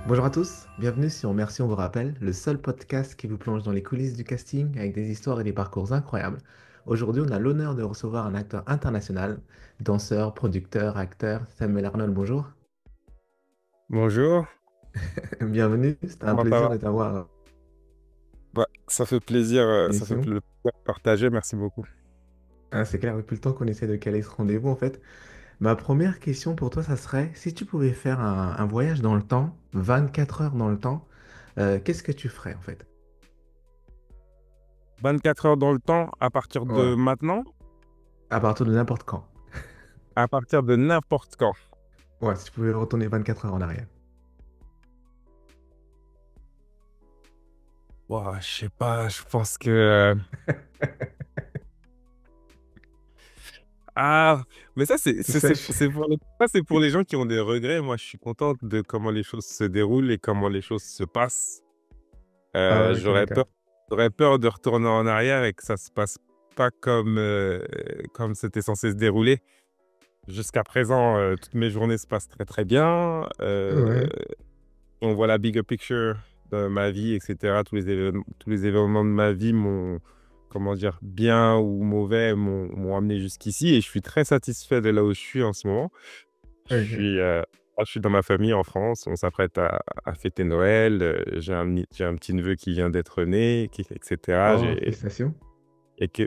Bonjour à tous, bienvenue sur Merci on vous rappelle, le seul podcast qui vous plonge dans les coulisses du casting avec des histoires et des parcours incroyables. Aujourd'hui, on a l'honneur de recevoir un acteur international, danseur, producteur, acteur, Samuel Arnold, bonjour. Bonjour, Bienvenue, c'est un comment ça plaisir va? de t'avoir Bah, ça fait l'émission. plaisir de partager, merci beaucoup. Ah, c'est clair, depuis le temps qu'on essaie de caler ce rendez-vous en fait. Ma première question pour toi, ça serait, si tu pouvais faire un voyage dans le temps, 24 heures dans le temps, qu'est-ce que tu ferais en fait? 24 heures dans le temps, à partir Ouais. de maintenant, À partir de n'importe quand. à partir de n'importe quand. Ouais, si tu pouvais retourner 24 heures en arrière. Ouah, je sais pas, je pense que... Ah, mais ça, Tu sèches. c'est pour les gens qui ont des regrets. Moi, je suis contente de comment les choses se déroulent et comment les choses se passent. Ah ouais, ok, J'aurais d'accord. peur de retourner en arrière et que ça se passe pas comme c'était censé se dérouler. Jusqu'à présent, toutes mes journées se passent très très bien. Ouais. On voit la bigger picture de ma vie, etc. Tous les événements de ma vie m'ont, comment dire, bien ou mauvais, m'ont amené jusqu'ici et je suis très satisfait de là où je suis en ce moment. Ok. Je suis dans ma famille en France, on s'apprête à fêter Noël. J'ai un petit neveu qui vient d'être né, etc. Oh, félicitations.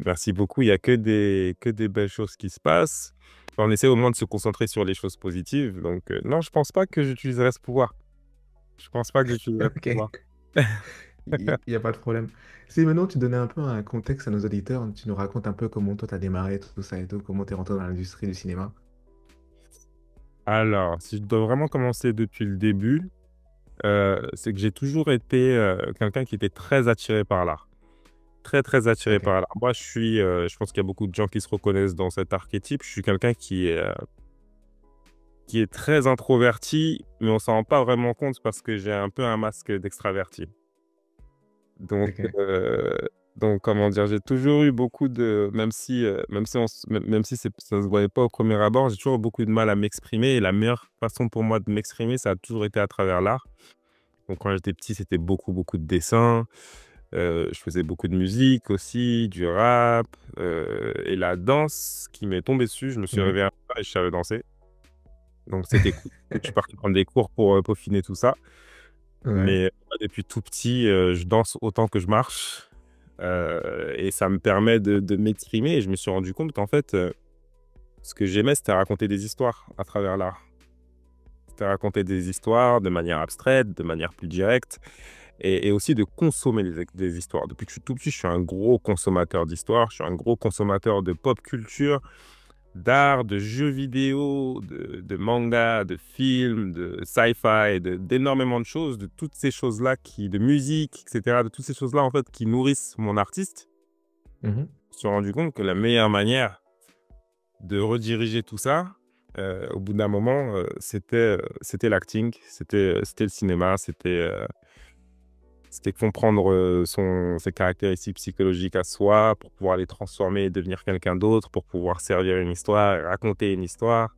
Merci beaucoup, il y a que des belles choses qui se passent. On essaie au moins de se concentrer sur les choses positives. Donc, non, je pense pas que j'utiliserai ce pouvoir. Je pense pas que j'utiliserai ce Ok, pouvoir. il n'y a pas de problème. Si maintenant tu donnais un peu un contexte à nos auditeurs, tu nous racontes un peu comment toi t'as démarré tout ça et tout, comment t'es rentré dans l'industrie du cinéma. Alors, si je dois vraiment commencer depuis le début, c'est que j'ai toujours été quelqu'un qui était très attiré par l'art. Très, très attiré Ok. par l'art. Moi, je pense qu'il y a beaucoup de gens qui se reconnaissent dans cet archétype. Je suis quelqu'un qui est très introverti, mais on s'en rend pas vraiment compte parce que j'ai un peu un masque d'extraverti. Donc, Ok. comment dire, j'ai toujours eu beaucoup de, même si ça se voyait pas au premier abord, j'ai toujours eu beaucoup de mal à m'exprimer. Et la meilleure façon pour moi de m'exprimer, ça a toujours été à travers l'art. Donc, quand j'étais petit, c'était beaucoup, beaucoup de dessins. Je faisais beaucoup de musique aussi, du rap, et la danse qui m'est tombée dessus. Je me suis Ouais. réveillé un matin et je savais danser. Donc, c'était cool. Donc, je suis parti prendre des cours pour peaufiner tout ça. Ouais. Mais depuis tout petit, je danse autant que je marche. Et ça me permet de m'exprimer. Et je me suis rendu compte qu'en fait, ce que j'aimais, c'était raconter des histoires à travers l'art. C'était raconter des histoires de manière abstraite, de manière plus directe. Et aussi de consommer des histoires. Depuis que je suis tout petit, je suis un gros consommateur d'histoires. Je suis un gros consommateur de pop culture, d'art, de jeux vidéo, de manga, de films, de sci-fi, d'énormément de choses, de toutes ces choses-là de musique, etc., de toutes ces choses-là, en fait, qui nourrissent mon artiste. Mhm. Je me suis rendu compte que la meilleure manière de rediriger tout ça, au bout d'un moment, c'était l'acting, c'était le cinéma, c'était comprendre ses caractéristiques psychologiques à soi pour pouvoir les transformer et devenir quelqu'un d'autre, pour pouvoir servir une histoire, raconter une histoire.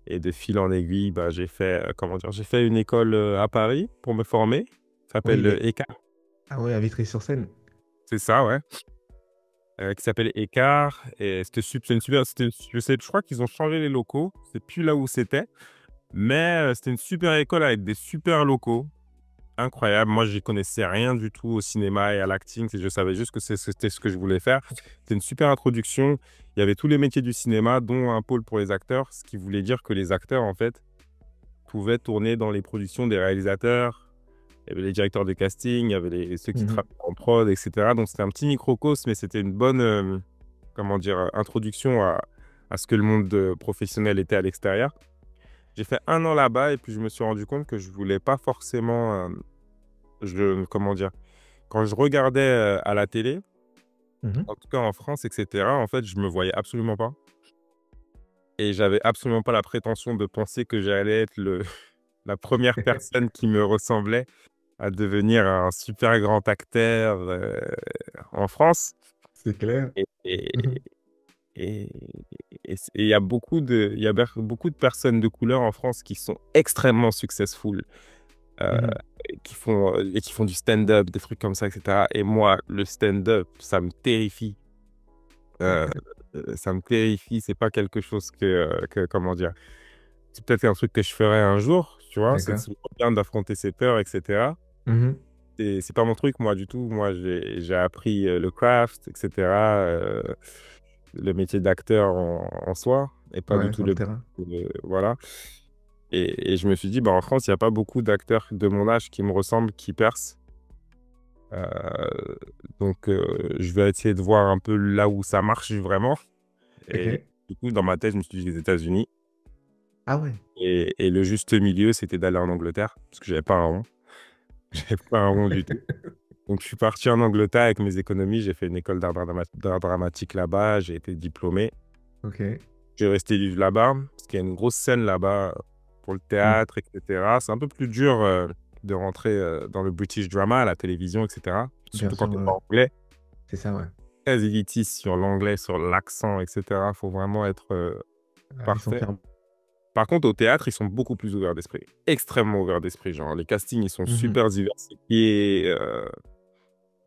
Et de fil en aiguille, bah, j'ai fait une école à Paris pour me former. Ça Oui, s'appelle ECAR. Ah ouais, à Vitry-sur-Seine. C'est ça, ouais. Qui s'appelle ECAR. Et c'est une super, je crois qu'ils ont changé les locaux. C'est plus là où c'était. Mais c'était une super école avec des super locaux. Incroyable. Moi, je connaissais rien du tout au cinéma et à l'acting. Je savais juste que c'était ce que je voulais faire. C'était une super introduction. Il y avait tous les métiers du cinéma, dont un pôle pour les acteurs, ce qui voulait dire que les acteurs, en fait, pouvaient tourner dans les productions des réalisateurs. Il y avait les directeurs de casting, il y avait ceux qui Mhm. travaillaient en prod, etc. Donc, c'était un petit microcosme, mais c'était une bonne, comment dire, introduction à ce que le monde professionnel était à l'extérieur. J'ai fait un an là-bas et puis je me suis rendu compte que je voulais pas forcément, comment dire, quand je regardais à la télé, Mhm. en tout cas en France, etc., en fait, je me voyais absolument pas. Et j'avais absolument pas la prétention de penser que j'allais être la première personne qui me ressemblait à devenir un super grand acteur en France. C'est clair. Et, et, Mhm. et, et il y a beaucoup de personnes de couleur en France qui sont extrêmement successful, euh, Mhm. et qui font du stand-up, des trucs comme ça, etc. Et moi, le stand-up, ça me terrifie. Euh, Ça me terrifie. C'est pas quelque chose comment dire, c'est peut-être un truc que je ferais un jour, tu vois. C'est D'accord. souvent bien d'affronter ses peurs, etc. Mhm. C'est pas mon truc, moi, du tout. Moi, j'ai appris le craft, etc. Le métier d'acteur en soi, et pas du Ouais, tout sur le terrain. voilà. Et je me suis dit, bah, en France, il n'y a pas beaucoup d'acteurs de mon âge qui me ressemblent, qui percent. Euh, donc, je vais essayer de voir un peu là où ça marche vraiment. Et Ok. du coup, dans ma tête, je me suis dit les États-Unis. Ah ouais. Et le juste milieu, c'était d'aller en Angleterre, parce que j'avais pas un rond. J'avais pas un rond du tout. Donc, je suis parti en Angleterre avec mes économies. J'ai fait une école d'art dramatique là-bas. J'ai été diplômé. Ok. J'ai resté vivre là-bas, parce qu'il y a une grosse scène là-bas pour le Mm. théâtre, etc. C'est un peu plus dur de rentrer dans le British drama, à la télévision, etc. Bien Surtout quand sûr, tu ouais, es ouais. pas anglais. C'est ça, ouais. Très élitiste sur l'anglais, sur l'accent, etc. Il faut vraiment être Ah, ils sont parfait. fermes. Par contre, au théâtre, ils sont beaucoup plus ouverts d'esprit. Extrêmement ouverts d'esprit. Genre, les castings, ils sont Mhm. super diversifiés.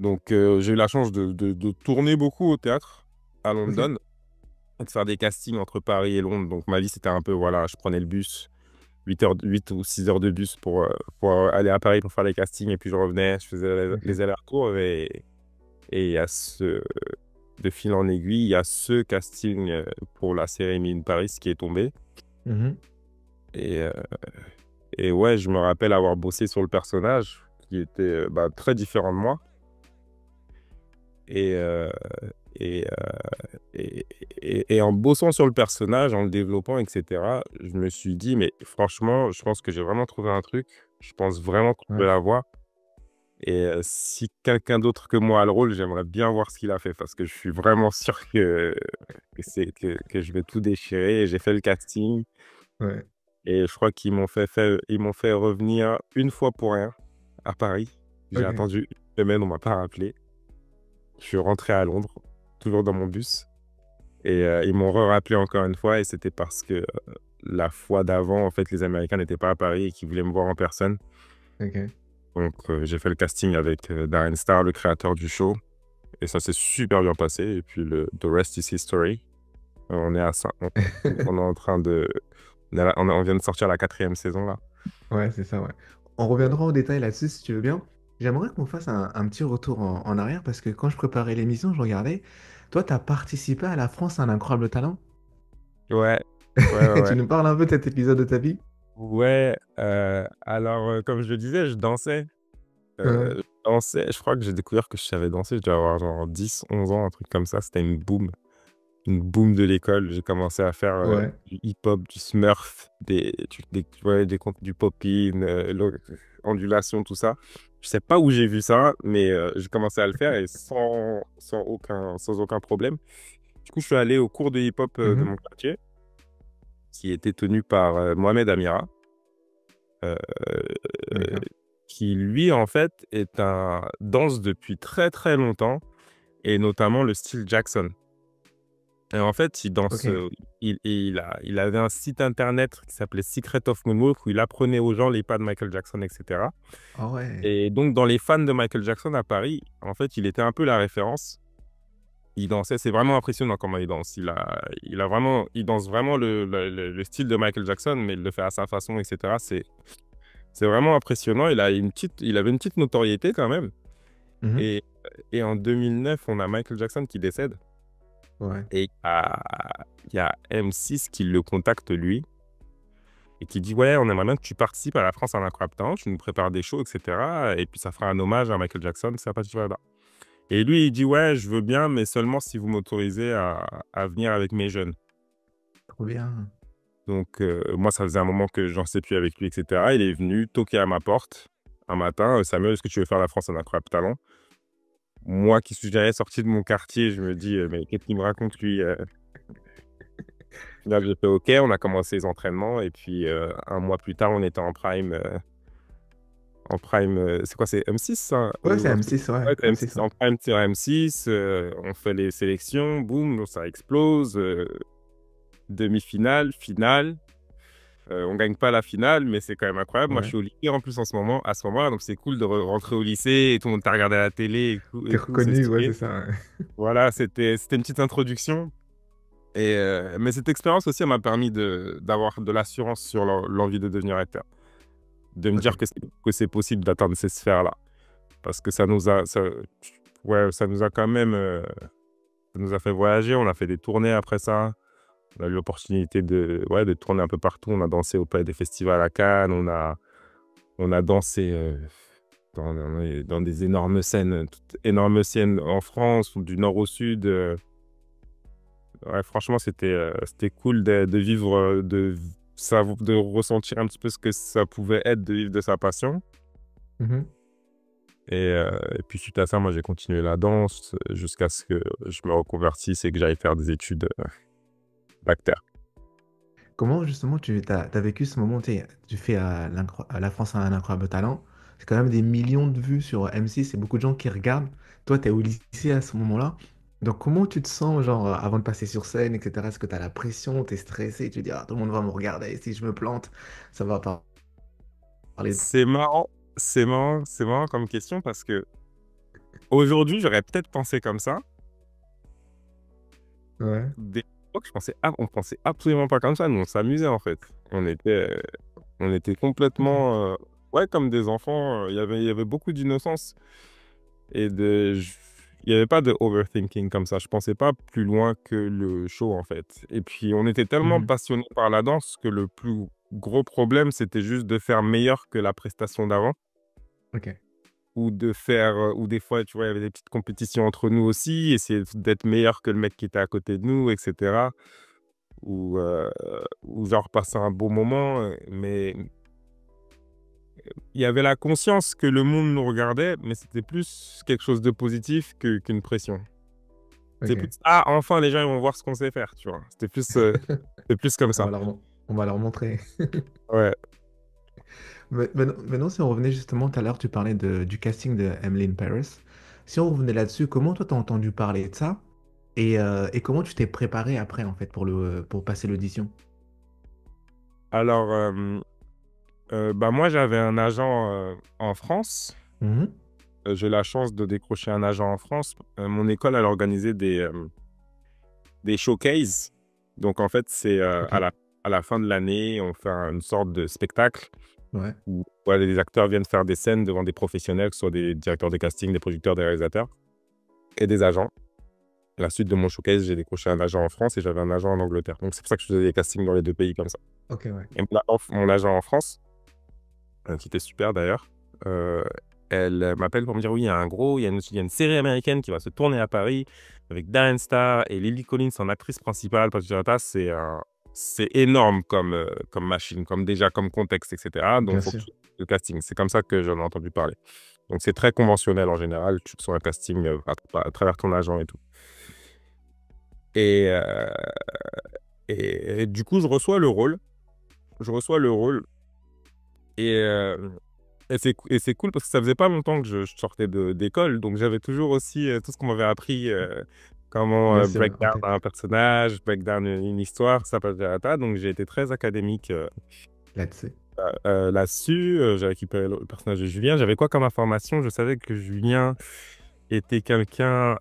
Donc, j'ai eu la chance de tourner beaucoup au théâtre à Ok. London, et de faire des castings entre Paris et Londres. Donc, ma vie, c'était un peu, voilà, je prenais le bus, 8 ou 6 heures de bus pour aller à Paris pour faire les castings. Et puis, je revenais, je faisais Ok. les allers-retours. Et il y a de fil en aiguille, il y a ce casting pour la série Emily in Paris qui est tombé. Mhm. Et, euh, et ouais, je me rappelle avoir bossé sur le personnage qui était bah, très différent de moi. Et, euh, et, euh, et en bossant sur le personnage, en le développant, etc., je me suis dit, mais franchement, je pense que j'ai vraiment trouvé un truc. Je pense vraiment qu'on peut Ouais. l'avoir. Et si quelqu'un d'autre que moi a le rôle, j'aimerais bien voir ce qu'il a fait parce que je suis vraiment sûr que je vais tout déchirer. Et j'ai fait le casting Ouais. et je crois ils m'ont fait revenir une fois pour rien à Paris. J'ai Ok. attendu une semaine, on m'a pas rappelé. Je suis rentré à Londres, toujours dans mon bus. Et ils m'ont rappelé encore une fois et c'était parce que la fois d'avant, en fait, les Américains n'étaient pas à Paris et qu'ils voulaient me voir en personne. Ok. Donc, j'ai fait le casting avec Darren Star, le créateur du show. Et ça s'est super bien passé. Et puis, the rest is history. On est à ça. On est en train de. On vient de sortir la 4e saison, là. Ouais, c'est ça, ouais. On reviendra en détail là-dessus si tu veux bien. J'aimerais qu'on fasse un petit retour en arrière parce que quand je préparais l'émission, je regardais. Toi, tu as participé à La France a un incroyable talent. Ouais, ouais, ouais, Tu ouais. nous parles un peu de cet épisode de ta vie? Ouais, alors, comme je le disais, je dansais. Ouais. Je dansais. Je crois que j'ai découvert que je savais danser. Je devais avoir genre 10, 11 ans, un truc comme ça. C'était une boom de l'école. J'ai commencé à faire Ouais. du hip-hop, du smurf, ouais, du pop-in, ondulation, tout ça. Je sais pas où j'ai vu ça, mais j'ai commencé à le faire et sans aucun problème. Du coup, je suis allé au cours de hip-hop de Mhm. mon quartier, qui était tenu par Mohamed Amira, euh, euh, D'accord. qui lui, en fait, est un danse depuis très très longtemps, et notamment le style Jackson. Et en fait, il danse, Ok. il avait un site internet qui s'appelait Secret of Moonwalk où il apprenait aux gens les pas de Michael Jackson, etc. Ah ouais. Et donc, dans les fans de Michael Jackson à Paris, en fait, il était un peu la référence. Il dansait, c'est vraiment impressionnant comment il danse. Il danse vraiment le style de Michael Jackson, mais il le fait à sa façon, etc. C'est vraiment impressionnant. Il avait une petite notoriété quand même. Mhm. Et, et en 2009, on a Michael Jackson qui décède. Ouais. Et il y a M6 qui le contacte lui et qui dit ouais, on aimerait bien que tu participes à la France en incroyable talent, tu nous prépares des shows, etc. Et puis ça fera un hommage à Michael Jackson, ça passe là. Et lui, il dit ouais, je veux bien, mais seulement si vous m'autorisez à venir avec mes jeunes. Trop bien. Donc moi, ça faisait un moment que j'en sais plus avec lui, etc. Il est venu toquer à ma porte un matin, Samuel, est-ce que tu veux faire la France en incroyable talent? Moi qui suis jamais sorti de mon quartier, je me dis mais qu'est-ce qu'il me raconte lui? Au final, j'ai fait OK, on a commencé les entraînements et puis un mois plus tard, on était en prime, c'est quoi, c'est M6 ça? Ouais, c'est Ou un truc. M6, ouais. Ouais, c'est M6, M6, ouais. en prime sur M6, on fait les sélections, boum, ça explose, demi-finale, finale. On gagne pas la finale, mais c'est quand même incroyable. Moi, je Ouais. suis au lycée en plus à ce moment-là, donc c'est cool de rentrer au lycée et tout le monde t'a regardé à la télé T'es et tout, c'est reconnu, ouais, c'est stylé. ça. Ouais. Voilà, c'était une petite introduction. Mais cette expérience aussi, elle m'a permis d'avoir de l'assurance sur l'envie de devenir acteur, de me Ok. dire que c'est possible d'atteindre ces sphères-là, parce que ouais, ça nous a quand même, ça nous a fait voyager. On a fait des tournées après ça. On a eu l'opportunité ouais, de tourner un peu partout. On a dansé au Palais des Festivals à Cannes. On a dansé dans des énormes scènes, toutes énormes scènes en France, ou du nord au sud. Ouais, franchement, c'était cool de vivre, de ressentir un petit peu ce que ça pouvait être de vivre de sa passion. Mhm. Et puis, suite à ça, moi, j'ai continué la danse jusqu'à ce que je me reconvertisse et que j'aille faire des études d'acteur. Comment justement t'as vécu ce moment, tu fais La France a un incroyable talent, c'est quand même des millions de vues sur M6, c'est beaucoup de gens qui regardent. Toi, tu es au lycée à ce moment-là. Donc comment tu te sens, genre, avant de passer sur scène, etc. Est-ce que tu as la pression, tu es stressé, tu te dis, ah, tout le monde va me regarder, si je me plante, ça va pas parler. C'est marrant, c'est marrant comme question parce que aujourd'hui, j'aurais peut-être pensé comme ça. Ouais. Des fois, on pensait absolument pas comme ça. Nous, on s'amusait en fait. On était Ok. complètement, ouais, comme des enfants. Il y avait beaucoup d'innocence et il n'y avait pas de overthinking comme ça. Je pensais pas plus loin que le show en fait. Et puis, on était tellement Mhm. passionnés par la danse que le plus gros problème, c'était juste de faire meilleur que la prestation d'avant. Ok. Ou des fois, tu vois, il y avait des petites compétitions entre nous aussi, essayer d'être meilleur que le mec qui était à côté de nous, etc. Ou genre passer un beau moment. Mais il y avait la conscience que le monde nous regardait, mais c'était plus quelque chose de positif qu'une pression. C'est plus, Ok. ah, enfin, les gens, ils vont voir ce qu'on sait faire, tu vois. C'était plus comme On ça. va on va leur montrer. Ouais. Maintenant, si on revenait justement tout à l'heure, tu parlais du casting de Emily in Paris. Si on revenait là-dessus, comment toi t'as entendu parler de ça et comment tu t'es préparé après en fait pour passer l'audition? Alors, bah, moi, j'avais un agent en France. Mhm. J'ai eu la chance de décrocher un agent en France. Mon école, elle organisait des showcases. Donc, en fait, c'est Ok. à la fin de l'année, on fait une sorte de spectacle Ouais. où voilà, les acteurs viennent faire des scènes devant des professionnels, que ce soit des directeurs de casting, des producteurs, des réalisateurs et des agents. À la suite de mon showcase, j'ai décroché un agent en France et j'avais un agent en Angleterre. Donc, c'est pour ça que je faisais des castings dans les deux pays comme ça. Ok, ouais. Et mon agent en France, qui était super d'ailleurs, euh, elle m'appelle pour me dire oui, il y a une série américaine qui va se tourner à Paris avec Darren Star et Lily Collins en actrice principale. C'est énorme comme machine, comme contexte, etc. Donc, Bien il faut que sûr. tu fasses le casting. C'est comme ça que j'en ai entendu parler. Donc, c'est très conventionnel en général. Tu reçois un casting à travers ton agent et tout. Et, euh, et du coup, je reçois le rôle. Je reçois le rôle. Et, euh, et c'est cool parce que ça faisait pas longtemps que je sortais d'école, donc j'avais toujours aussi tout ce qu'on m'avait appris, comment Bien sûr, break en down tête. un personnage, break down une histoire, ça passe à ta. Donc j'ai été très académique Là-dessus. là-dessus. J'ai récupéré le personnage de Julien. J'avais quoi comme information? Je savais que Julien était quelqu'un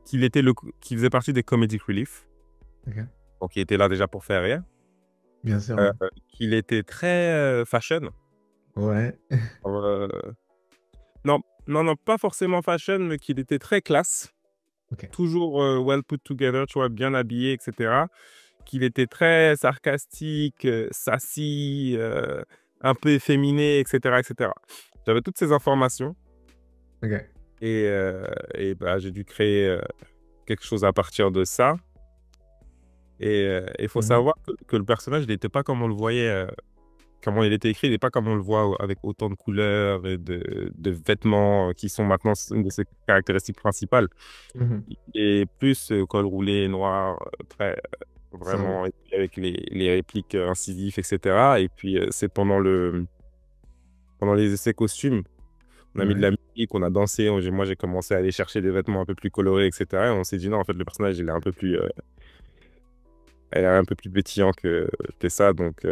qui faisait partie des comedic relief, Ok. donc il était là déjà pour faire rire. Bien sûr, Euh, ouais. qu'il était très fashion. Ouais. Euh, non, non, pas forcément fashion, mais qu'il était très classe. Ok. Toujours well put together, tu vois, bien habillé, etc. Qu'il était très sarcastique, sassy, un peu efféminé, etc., etc. J'avais toutes ces informations Ok. et bah, j'ai dû créer quelque chose à partir de ça. Et il faut Mhm. savoir que le personnage, il n'était pas comme on le voyait, comment il était écrit, il n'est pas comme on le voit avec autant de couleurs et de vêtements qui sont maintenant une de ses caractéristiques principales. Mhm. Et plus col roulé noir, très Sobre. vraiment et puis avec les répliques incisives, etc. Et puis c'est pendant les essais costumes, on a mis de Ouais. la musique, on a dansé. Moi, j'ai commencé à aller chercher des vêtements un peu plus colorés, etc. Et on s'est dit non, en fait, le personnage, il est elle est un peu plus pétillant que ça. Donc,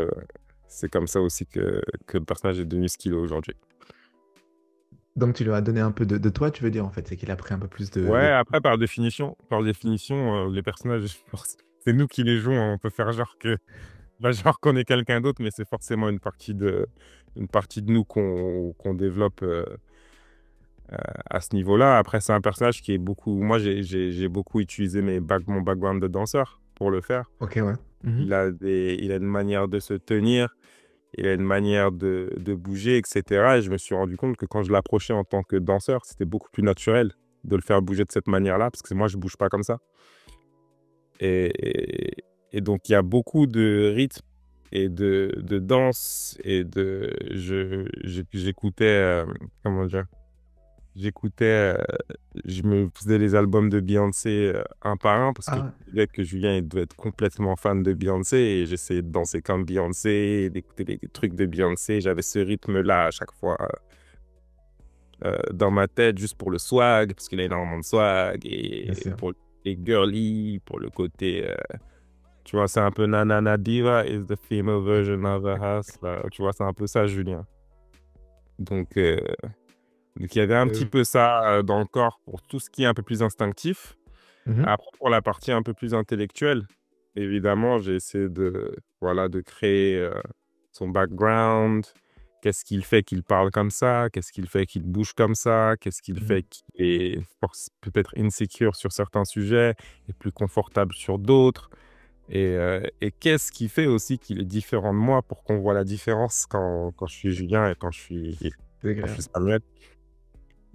c'est comme ça aussi que le personnage est devenu ce qu'il est aujourd'hui. Donc tu lui as donné un peu de toi, tu veux dire, en fait, c'est qu'il a pris un peu plus Ouais, après, par définition, les personnages, c'est nous qui les jouons. On peut faire genre qu'on est quelqu'un d'autre, mais c'est forcément une partie de nous qu'on développe à ce niveau-là. Après, c'est un personnage qui est beaucoup. Moi, j'ai beaucoup utilisé mon background de danseur pour le faire. Ok, ouais. Mhm. Il a une manière de se tenir, il a une manière de bouger, etc. Et je me suis rendu compte que quand je l'approchais en tant que danseur, c'était beaucoup plus naturel de le faire bouger de cette manière-là, parce que moi, je bouge pas comme ça. Et, et donc, il y a beaucoup de rythme et de danse j'écoutais, comment dire, j'écoutais, je me faisais les albums de Beyoncé un par un parce que je Ah, savais que Julien il devait être complètement fan de Beyoncé et j'essayais de danser comme Beyoncé, d'écouter des trucs de Beyoncé. J'avais ce rythme-là à chaque fois dans ma tête juste pour le swag parce qu'il a énormément de swag bien et sûr. pour les girly, pour le côté, tu vois, c'est un peu Nanana Diva is the female version of a house. Là. Tu vois, c'est un peu ça, Julien. Donc, il y avait un petit Euh, peu ça dans le corps pour tout ce qui est un peu plus instinctif. mhm. Après, pour la partie un peu plus intellectuelle, évidemment, j'ai essayé voilà, de créer son background. Qu'est-ce qu'il fait qu'il parle comme ça? Qu'est-ce qu'il fait qu'il bouge comme ça? Qu'est-ce qu'il Mhm. fait qu'il est peut-être insecure sur certains sujets et plus confortable sur d'autres? Et qu'est-ce qui fait aussi qu'il est différent de moi pour qu'on voit la différence quand je suis Julien et C'est quand je clair. suis Samuel?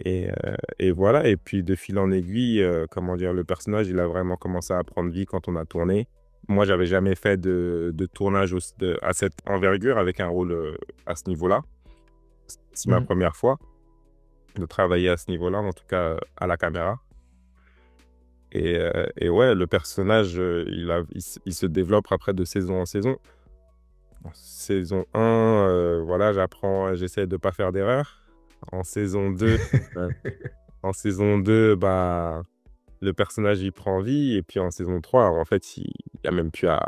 Et voilà, et puis de fil en aiguille, comment dire, le personnage, il a vraiment commencé à prendre vie quand on a tourné. Moi, j'avais jamais fait de tournage à cette envergure avec un rôle à ce niveau-là. C'est ma Mhm. première fois de travailler à ce niveau-là, en tout cas à la caméra. Et ouais, le personnage, il se développe après de saison en saison. En saison 1, voilà, j'essaie de ne pas faire d'erreur. En saison 2, euh, bah, le personnage, il prend vie. Et puis en saison 3, en fait, il n'y a même plus à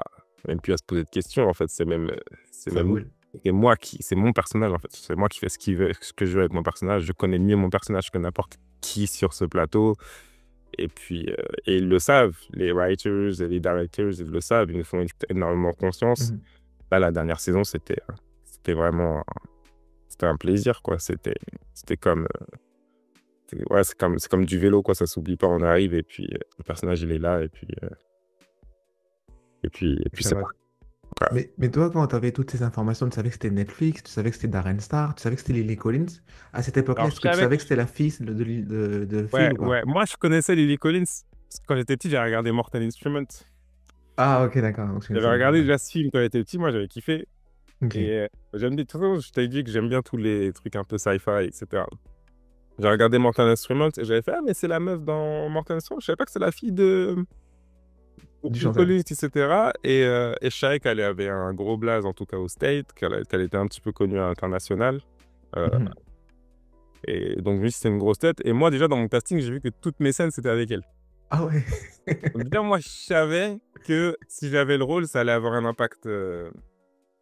se poser de questions. En fait, c'est Ça même roule. c'est mon personnage, en fait. C'est moi qui fais ce que je veux avec mon personnage. Je connais mieux mon personnage que n'importe qui sur ce plateau. Et puis, ils le savent. Les writers et les directors, ils le savent. Ils nous font énormément confiance. Mhm. Là, la dernière saison, c'était vraiment, c'était un plaisir, quoi. C'était comme, ouais, c'est comme du vélo, quoi. Ça s'oublie pas. On arrive et puis le personnage, il est là et puis Ça c'est va. parti, quoi. Mais toi, quand tu avais toutes ces informations, tu savais que c'était Netflix, tu savais que c'était Darren Star, tu savais que c'était Lily Collins. À cette époque-là, Alors, est-ce je que tu savais savais que... que c'était la fille de Phil Ouais, ou pas? ouais. Moi, je connaissais Lily Collins. Parce que quand j'étais petit, j'ai regardé Mortal Instruments. Ah, ok, d'accord. Donc, tu J'avais connaissais déjà, regardé ouais. déjà ce film quand j'étais petit. Moi, j'avais kiffé. Ok. Et j'aime bien, de toute façon, je t'avais dit que j'aime bien tous les trucs un peu sci-fi, etc. J'ai regardé Mortal Instruments et j'avais fait, ah, mais c'est la meuf dans Mortal Instruments. Je savais pas que c'est la fille de Du Phil chanteur. Collins, etc. Et je savais qu'elle avait un gros blaze, en tout cas au State, qu'elle était un petit peu connue à l'international. Euh, Mhm. et donc, oui, c'était une grosse tête. Et moi, déjà, dans mon casting, j'ai vu que toutes mes scènes, c'était avec elle. Ah ouais. Donc, déjà, moi, je savais que si j'avais le rôle, ça allait avoir un impact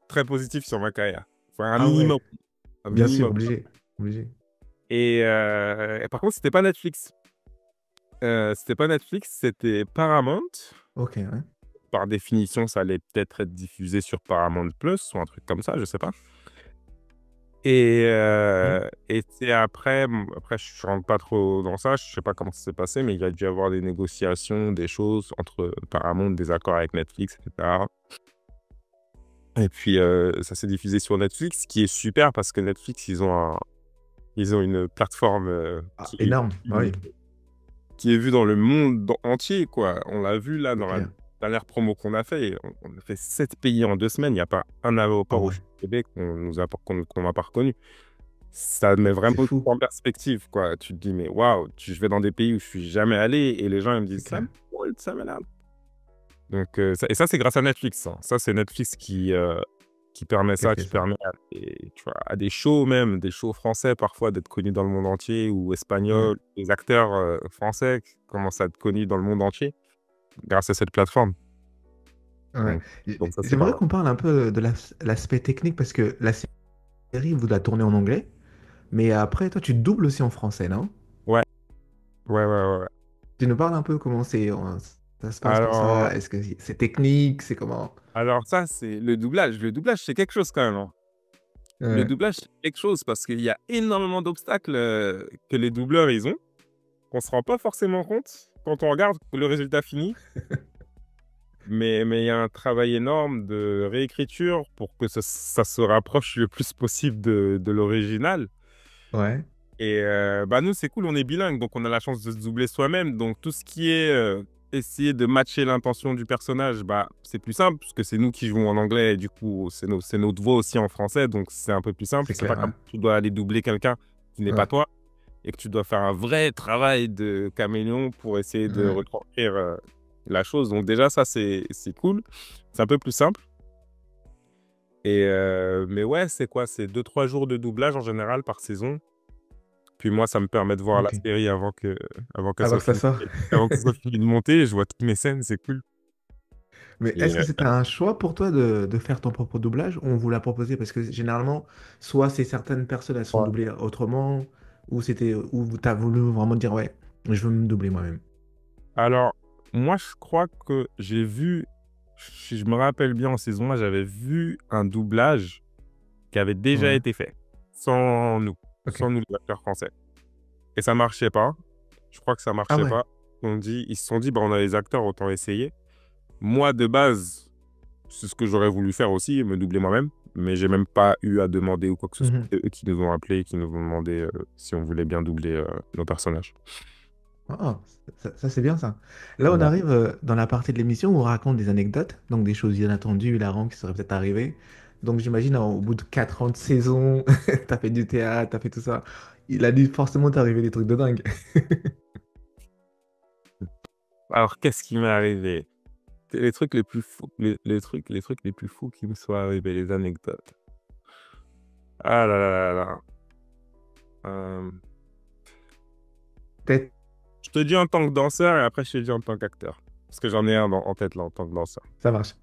très positif sur ma carrière. Enfin, un Ah ouais. minimum. Un Bien sûr, minimum. obligé. Obligé. Et par contre, c'était pas Netflix. C'était pas Netflix, c'était Paramount. Ok, ouais. Par définition, ça allait peut-être être diffusé sur Paramount Plus ou un truc comme ça, je sais pas. Mhm. Et c'est après, je rentre pas trop dans ça, je sais pas comment ça s'est passé, mais il y a dû y avoir des négociations, des choses entre Paramount, des accords avec Netflix, etc. Et puis, ça s'est diffusé sur Netflix, ce qui est super parce que Netflix, ils ont une plateforme Ah, énorme. Ah oui, qui est vue dans le monde entier, quoi. On l'a vu là c'est dans la clair. dernière promo qu'on a fait. On a fait 7 pays en 2 semaines. Il n'y a pas un Ah aéroport au ouais. Québec qu'on m'a pas reconnu. Ça met C'est vraiment tout fou. en perspective, quoi. Tu te dis, mais waouh, je vais dans des pays où je suis jamais allé et les gens ils me C'est disent, clair. Ça me là. Donc, ça, c'est grâce à Netflix, hein. Ça, c'est Netflix qui permet Qui a ça, fait qui ça. permet tu vois, à des shows même, des shows français parfois d'être connus dans le monde entier ou Ouais. espagnols, des acteurs français qui commencent à être connus dans le monde entier grâce à cette plateforme. Ouais. Donc, donc ça, c'est pas J'aimerais mal. qu'on parle un peu de l'aspect technique parce que la série, vous la tournez en anglais, mais après, toi, tu doubles aussi en français, non? Ouais, ouais. Tu nous parles un peu comment ça se passe tout Alors, ça? Est-ce que c'est technique? C'est comment? alors ça, c'est le doublage. Le doublage, c'est quelque chose quand même, hein. Le Ouais, doublage, c'est quelque chose parce qu'il y a énormément d'obstacles que les doubleurs, ils ont, qu'on se rend pas forcément compte quand on regarde le résultat fini. Mais il y a un travail énorme de réécriture pour que ça se rapproche le plus possible de l'original. ouais, Et bah nous, c'est cool, on est bilingue, donc on a la chance de se doubler soi-même. Donc tout ce qui est essayer de matcher l'intention du personnage, bah c'est plus simple, parce que c'est nous qui jouons en anglais, et du coup, c'est notre voix aussi en français, donc c'est un peu plus simple. c'est C'est pas clair, comme hein. tu dois aller doubler quelqu'un qui n'est pas Ouais, toi, et que tu dois faire un vrai travail de caméléon pour essayer de ouais. retranscrire la chose. Donc déjà, ça, c'est cool. C'est un peu plus simple. Et mais ouais, c'est quoi? C'est 2 3 jours de doublage en général par saison. Puis moi, ça me permet de voir la Ok. série avant qu'elle Avant soit que ça finie. sorte. Avant qu'elle soit finie de monter, je vois toutes mes scènes, c'est cool. Mais Et est-ce que c'était un choix pour toi de faire ton propre doublage ou on vous l'a proposé? Parce que généralement, soit c'est certaines personnes, elles sont ouais. doublées autrement, ou tu as voulu vraiment dire, ouais, je veux me doubler moi-même. Alors, moi, je crois que j'ai vu, si je me rappelle bien en saison 1, j'avais vu un doublage qui avait déjà Ouais, été fait, sans nous, ok. sans nous les acteurs français. Et ça marchait pas. Je crois que ça Ah marchait ouais. pas. Ils se sont dit, bah, on a les acteurs, autant essayer. Moi, de base, c'est ce que j'aurais voulu faire aussi, me doubler moi-même. Mais j'ai même pas eu à demander ou quoi que ce soit. Mhm. C'est eux qui nous ont appelés, qui nous ont demandé si on voulait bien doubler nos personnages. Ah, ça, c'est bien ça. Là, on Ouais. arrive dans la partie de l'émission où on raconte des anecdotes, donc des choses inattendues, hilarantes qui seraient peut-être arrivées. Donc j'imagine au bout de 4 ans de saison, t'as fait du théâtre, t'as fait tout ça. Il a dû forcément t'arriver des trucs de dingue. Alors, qu'est-ce qui m'est arrivé? Les trucs les plus fous, les trucs les plus fous qui me sont arrivés, les anecdotes. Ah là là là là. Euh, Peut-être, je te dis en tant que danseur et après je te dis en tant qu'acteur. Parce que j'en ai un en tête là en tant que danseur. ça marche.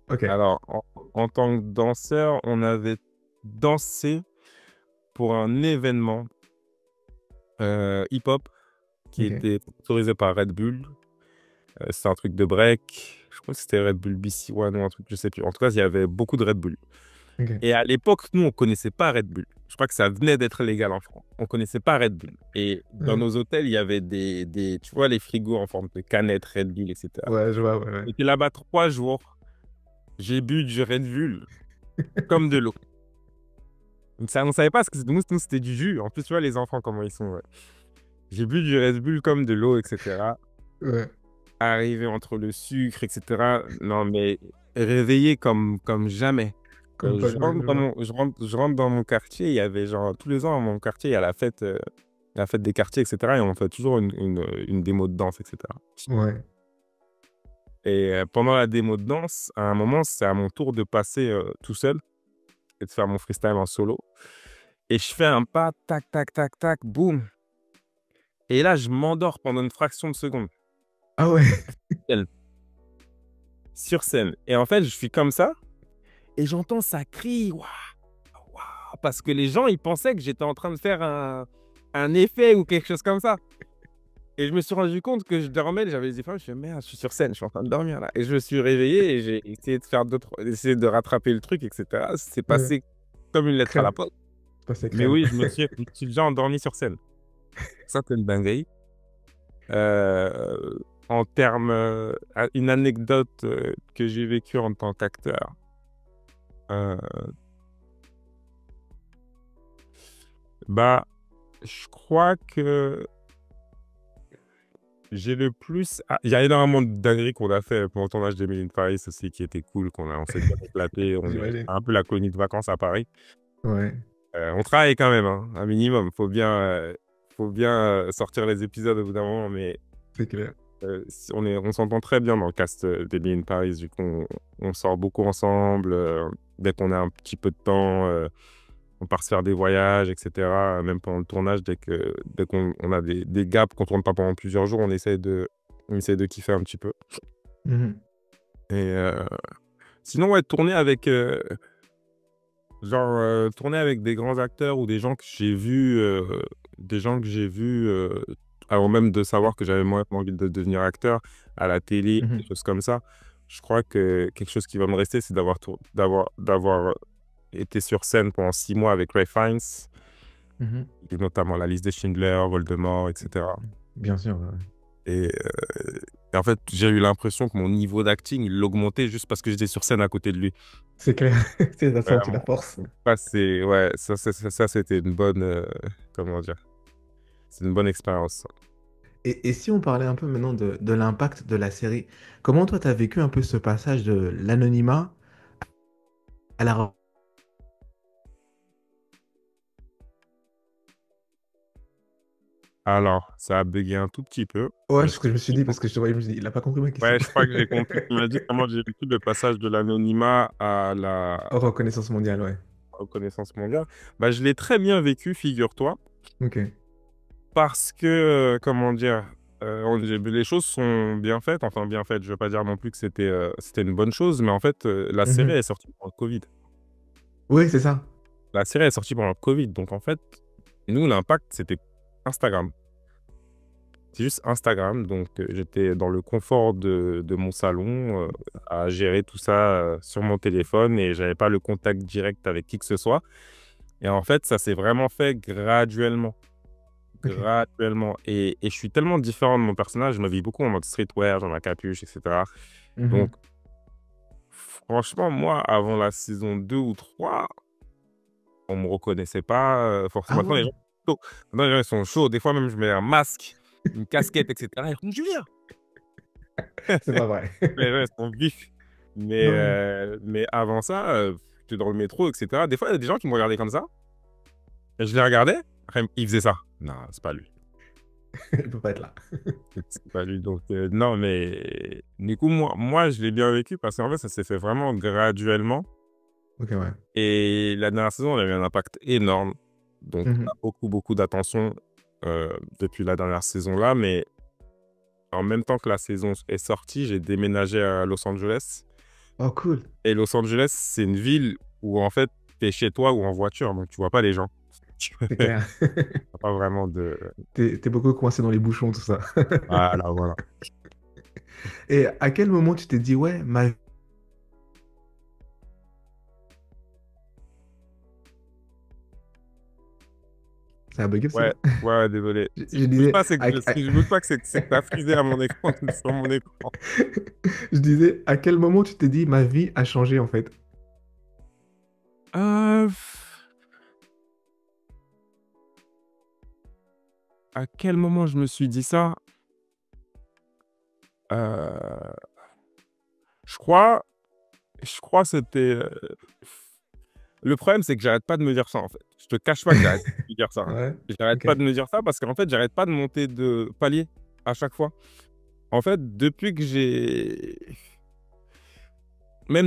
Ok, Alors, en tant que danseur, on avait dansé pour un événement hip-hop qui ok, était autorisé par Red Bull. C'était un truc de break. Je crois que c'était Red Bull BC One ou un truc, je sais plus. En tout cas, il y avait beaucoup de Red Bull. ok. Et à l'époque, nous, on connaissait pas Red Bull. Je crois que ça venait d'être légal en France. On connaissait pas Red Bull. Et dans Ouais, nos hôtels, il y avait tu vois, les frigos en forme de canettes Red Bull, etc. ouais, je vois, ouais, ouais. J'étais là-bas 3 jours. J'ai bu du Red Bull comme de l'eau. On savait pas ce que c'était. Nous, c'était du jus. En plus, tu vois, les enfants, comment ils sont. Ouais. J'ai bu du Red Bull comme de l'eau, etc. Ouais, Arrivé entre le sucre, etc. Non, mais réveillé comme jamais. comme pas jamais, je vois. Je rentre dans mon quartier. Il y avait genre, tous les ans, dans mon quartier, il y a la fête des quartiers, etc. Et on fait toujours une démo de danse, etc. Ouais, Et pendant la démo de danse, à un moment, c'est à mon tour de passer tout seul et de faire mon freestyle en solo. Et je fais un pas, tac, tac, tac, tac, boum. Et là, je m'endors pendant une fraction de seconde. ah ouais, Elle, sur scène. Et en fait, je suis comme ça et j'entends ça crie. Waouh, waouh, parce que les gens, ils pensaient que j'étais en train de faire un effet ou quelque chose comme ça. Et je me suis rendu compte que je dormais, j'avais les yeux fermés, je me suis dit, merde, je suis sur scène, je suis en train de dormir là. Et je me suis réveillé et j'ai essayé de faire essayer de rattraper le truc, etc. C'est ouais. passé comme une lettre à la Crème, poste. c'est passé Mais crème. oui, je me suis déjà endormi sur scène. Ça, c'est une dinguerie. Euh, En termes, une anecdote que j'ai vécue en tant qu'acteur. Euh, Bah, je crois que j'ai le plus. Il y a énormément de dingueries qu'on a fait pour le tournage d'Emily in Paris aussi, qui était cool, on s'est bien éclaté. On est J'imagine. un peu la colonie de vacances à Paris. Ouais, On travaille quand même, hein, un minimum. Faut bien sortir les épisodes au bout d'un moment, mais c'est clair. on s'entend très bien dans le cast d'Emily in Paris. Du coup, on sort beaucoup ensemble. Dès qu'on a un petit peu de temps, on part se faire des voyages, etc. Même pendant le tournage, dès qu'on on a des gaps, qu'on tourne pas pendant plusieurs jours, on essaie de kiffer un petit peu. Mhm. Et sinon, ouais, tourner avec des grands acteurs ou des gens que j'ai vus avant même de savoir que j'avais moi envie de devenir acteur à la télé, des Mhm, choses comme ça. Je crois que quelque chose qui va me rester, c'est d'avoir été sur scène pendant 6 mois avec Ray Fiennes, mhm. et notamment La Liste des Schindler, Voldemort, etc. Bien sûr, ouais. Et, et en fait, j'ai eu l'impression que mon niveau d'acting, il augmentait juste parce que j'étais sur scène à côté de lui. C'est clair. C'est ça senti la Vraiment. force. Donc ouais, ça, c'était une bonne, comment dire, c'est une bonne expérience. Et si on parlait un peu maintenant de l'impact de la série, comment toi t'as vécu un peu ce passage de l'anonymat à la... Alors, ça a bugué un tout petit peu. Ouais, Mais c'est ce que je me suis dit, parce que je te voyais, je me suis dit, il a pas compris ma question. ouais, je crois que j'ai compris. Tu m'as dit comment j'ai vécu le passage de l'anonymat à la Oh, reconnaissance mondiale, ouais. reconnaissance mondiale. Bah, je l'ai très bien vécu, figure-toi, Ok. parce que, comment dire, les choses sont bien faites. Enfin, bien faites, je veux pas dire non plus que c'était une bonne chose, mais en fait, la série Mhm. est sortie pendant le Covid. Oui, c'est ça. La série est sortie pendant le Covid. Donc, en fait, nous, l'impact, c'était Instagram. C'est juste Instagram. Donc, j'étais dans le confort de mon salon à gérer tout ça sur mon téléphone et j'avais pas le contact direct avec qui que ce soit. Et en fait, ça s'est vraiment fait graduellement. Ok. Graduellement. Et je suis tellement différent de mon personnage. Je me vis beaucoup en mode streetwear, dans ma capuche, etc. Donc, Mhm. franchement, moi, avant la saison 2 ou 3, on me reconnaissait pas forcément. Ah ouais, Maintenant, les gens, ils sont chauds. Des fois, même, je mets un masque, une casquette, etc. Ils font Julien. c'est pas vrai. Les gens, ils sont vifs. Ouais. Mais avant ça, j'étais dans le métro, etc. Des fois, il y a des gens qui me regardaient comme ça. Et je les regardais. Après, ils faisaient ça. Non, c'est pas lui. Il peut pas être là. C'est pas lui. Donc, non, mais du coup, moi, je l'ai bien vécu parce qu'en fait, ça s'est fait vraiment graduellement. Ok, ouais. Et la dernière saison, elle a eu un impact énorme. Donc, on a Mhm. beaucoup, beaucoup d'attention depuis la dernière saison-là. Mais en même temps que la saison est sortie, j'ai déménagé à Los Angeles. Oh, cool. Et Los Angeles, c'est une ville où, en fait, tu es chez toi ou en voiture, donc tu vois pas les gens. Tu C'est vois clair. pas vraiment de... T'es beaucoup coincé dans les bouchons, tout ça. Voilà, voilà. Et à quel moment tu t'es dit, ouais, ça a bugué, c'est Ouais, bon? ouais, désolé. Je disais, Ce que je bouge pas, c'est que t'as frisé à mon écran, sur mon écran. je disais, à quel moment tu t'es dit, ma vie a changé, en fait? Euh, à quel moment je me suis dit ça? Euh, je crois, c'était... Le problème, c'est que j'arrête pas de me dire ça, en fait. Je te cache pas que j'arrête pas de me dire ça. Ouais, J'arrête ok. pas de me dire ça parce qu'en fait, j'arrête pas de monter de palier à chaque fois. En fait, même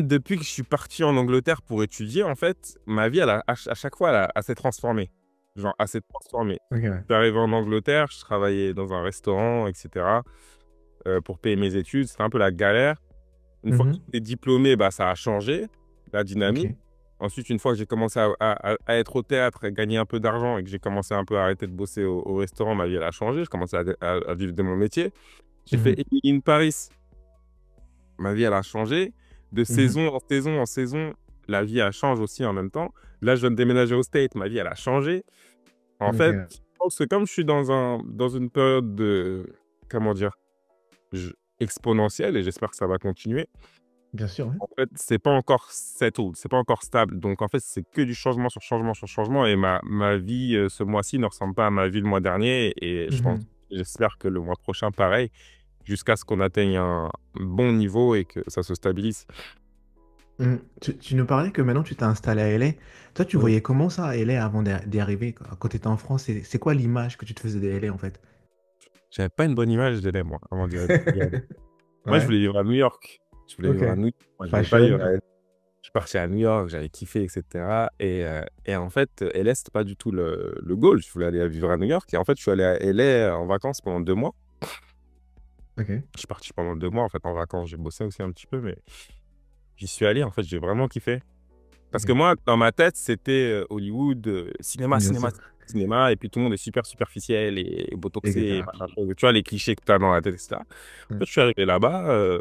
depuis que je suis parti en Angleterre pour étudier, en fait, ma vie, à chaque fois, elle s'est transformée. Genre, elle s'est transformée. Ok, ouais. Je suis arrivé en Angleterre, je travaillais dans un restaurant, etc. Pour payer mes études. C'était un peu la galère. Une fois que Mhm. j'étais diplômé, bah, ça a changé, la dynamique. Ok. Ensuite, une fois que j'ai commencé à être au théâtre et gagner un peu d'argent et que j'ai commencé un peu à arrêter de bosser au restaurant, ma vie, elle a changé. Je commençais à vivre de mon métier. J'ai fait Mhm. Emily in Paris. Ma vie, elle a changé. De Mhm. saison en saison en saison, la vie, elle change aussi en même temps. Là, je viens de déménager au State. Ma vie, elle a changé. En Ok, fait, ouais. je pense que comme je suis dans une période de, comment dire, exponentielle, et j'espère que ça va continuer, Bien sûr, ouais. en fait, c'est pas encore settled, c'est pas encore stable. Donc, en fait, c'est que du changement sur changement sur changement. Et ma vie, ce mois-ci, ne ressemble pas à ma vie le mois dernier. Et Mhm. j'espère que le mois prochain, pareil, jusqu'à ce qu'on atteigne un bon niveau et que ça se stabilise. Mhm. Tu nous parlais que maintenant tu t'es installé à LA. Toi, tu Mm. voyais comment ça à LA avant d'y arriver, quoi? Quand tu étais en France? C'est quoi l'image que tu te faisais de LA, en fait? J'avais pas une bonne image de moi, avant d'y aller. Moi, je Ouais, voulais vivre à New York. Je voulais ok. vivre à New York. Moi, je voulais pas vivre à Fashion. LA. Je suis parti à New York, j'avais kiffé, etc. Et en fait, LA, c'était pas du tout le goal. Je voulais aller vivre à New York. Et en fait, je suis allé à LA en vacances pendant 2 mois. Ok. Je suis parti pendant 2 mois, en fait, en vacances. J'ai bossé aussi un petit peu, mais j'y suis allé, en fait, j'ai vraiment kiffé. Parce que Ok. moi, dans ma tête, c'était Hollywood, cinéma, Bien cinéma, sûr. cinéma, et puis tout le monde est super superficiel et botoxé, Etc. machin chose. Tu vois, les clichés que tu as dans la tête, etc. En Ouais. fait, je suis arrivé là-bas,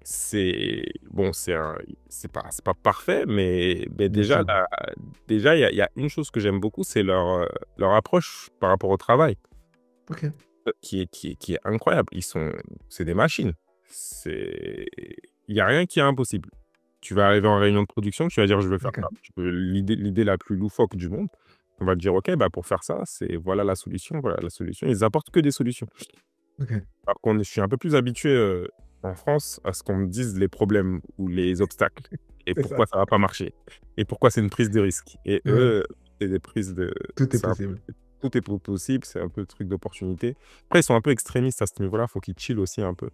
c'est bon, c'est pas parfait, mais Bien déjà, sûr. déjà, il y a une chose que j'aime beaucoup, c'est leur approche par rapport au travail, Ok. qui est incroyable. C'est des machines. Il y a rien qui est impossible. Tu vas arriver en réunion de production, tu vas dire je veux faire ça. D'accord. L'idée la plus loufoque du monde. On va te dire ok, bah pour faire ça, voilà la solution, voilà la solution. Ils apportent que des solutions. Ok. Alors je suis un peu plus habitué en France à ce qu'on me dise les problèmes ou les obstacles et C'est ça. pourquoi ça va pas marcher et pourquoi c'est une prise de risque. Et Ouais. eux, c'est des prises de, Tout est c'est un possible. tout est possible, c'est un peu le truc d'opportunité. Après, ils sont un peu extrémistes à ce niveau-là, faut qu'ils chill aussi un peu.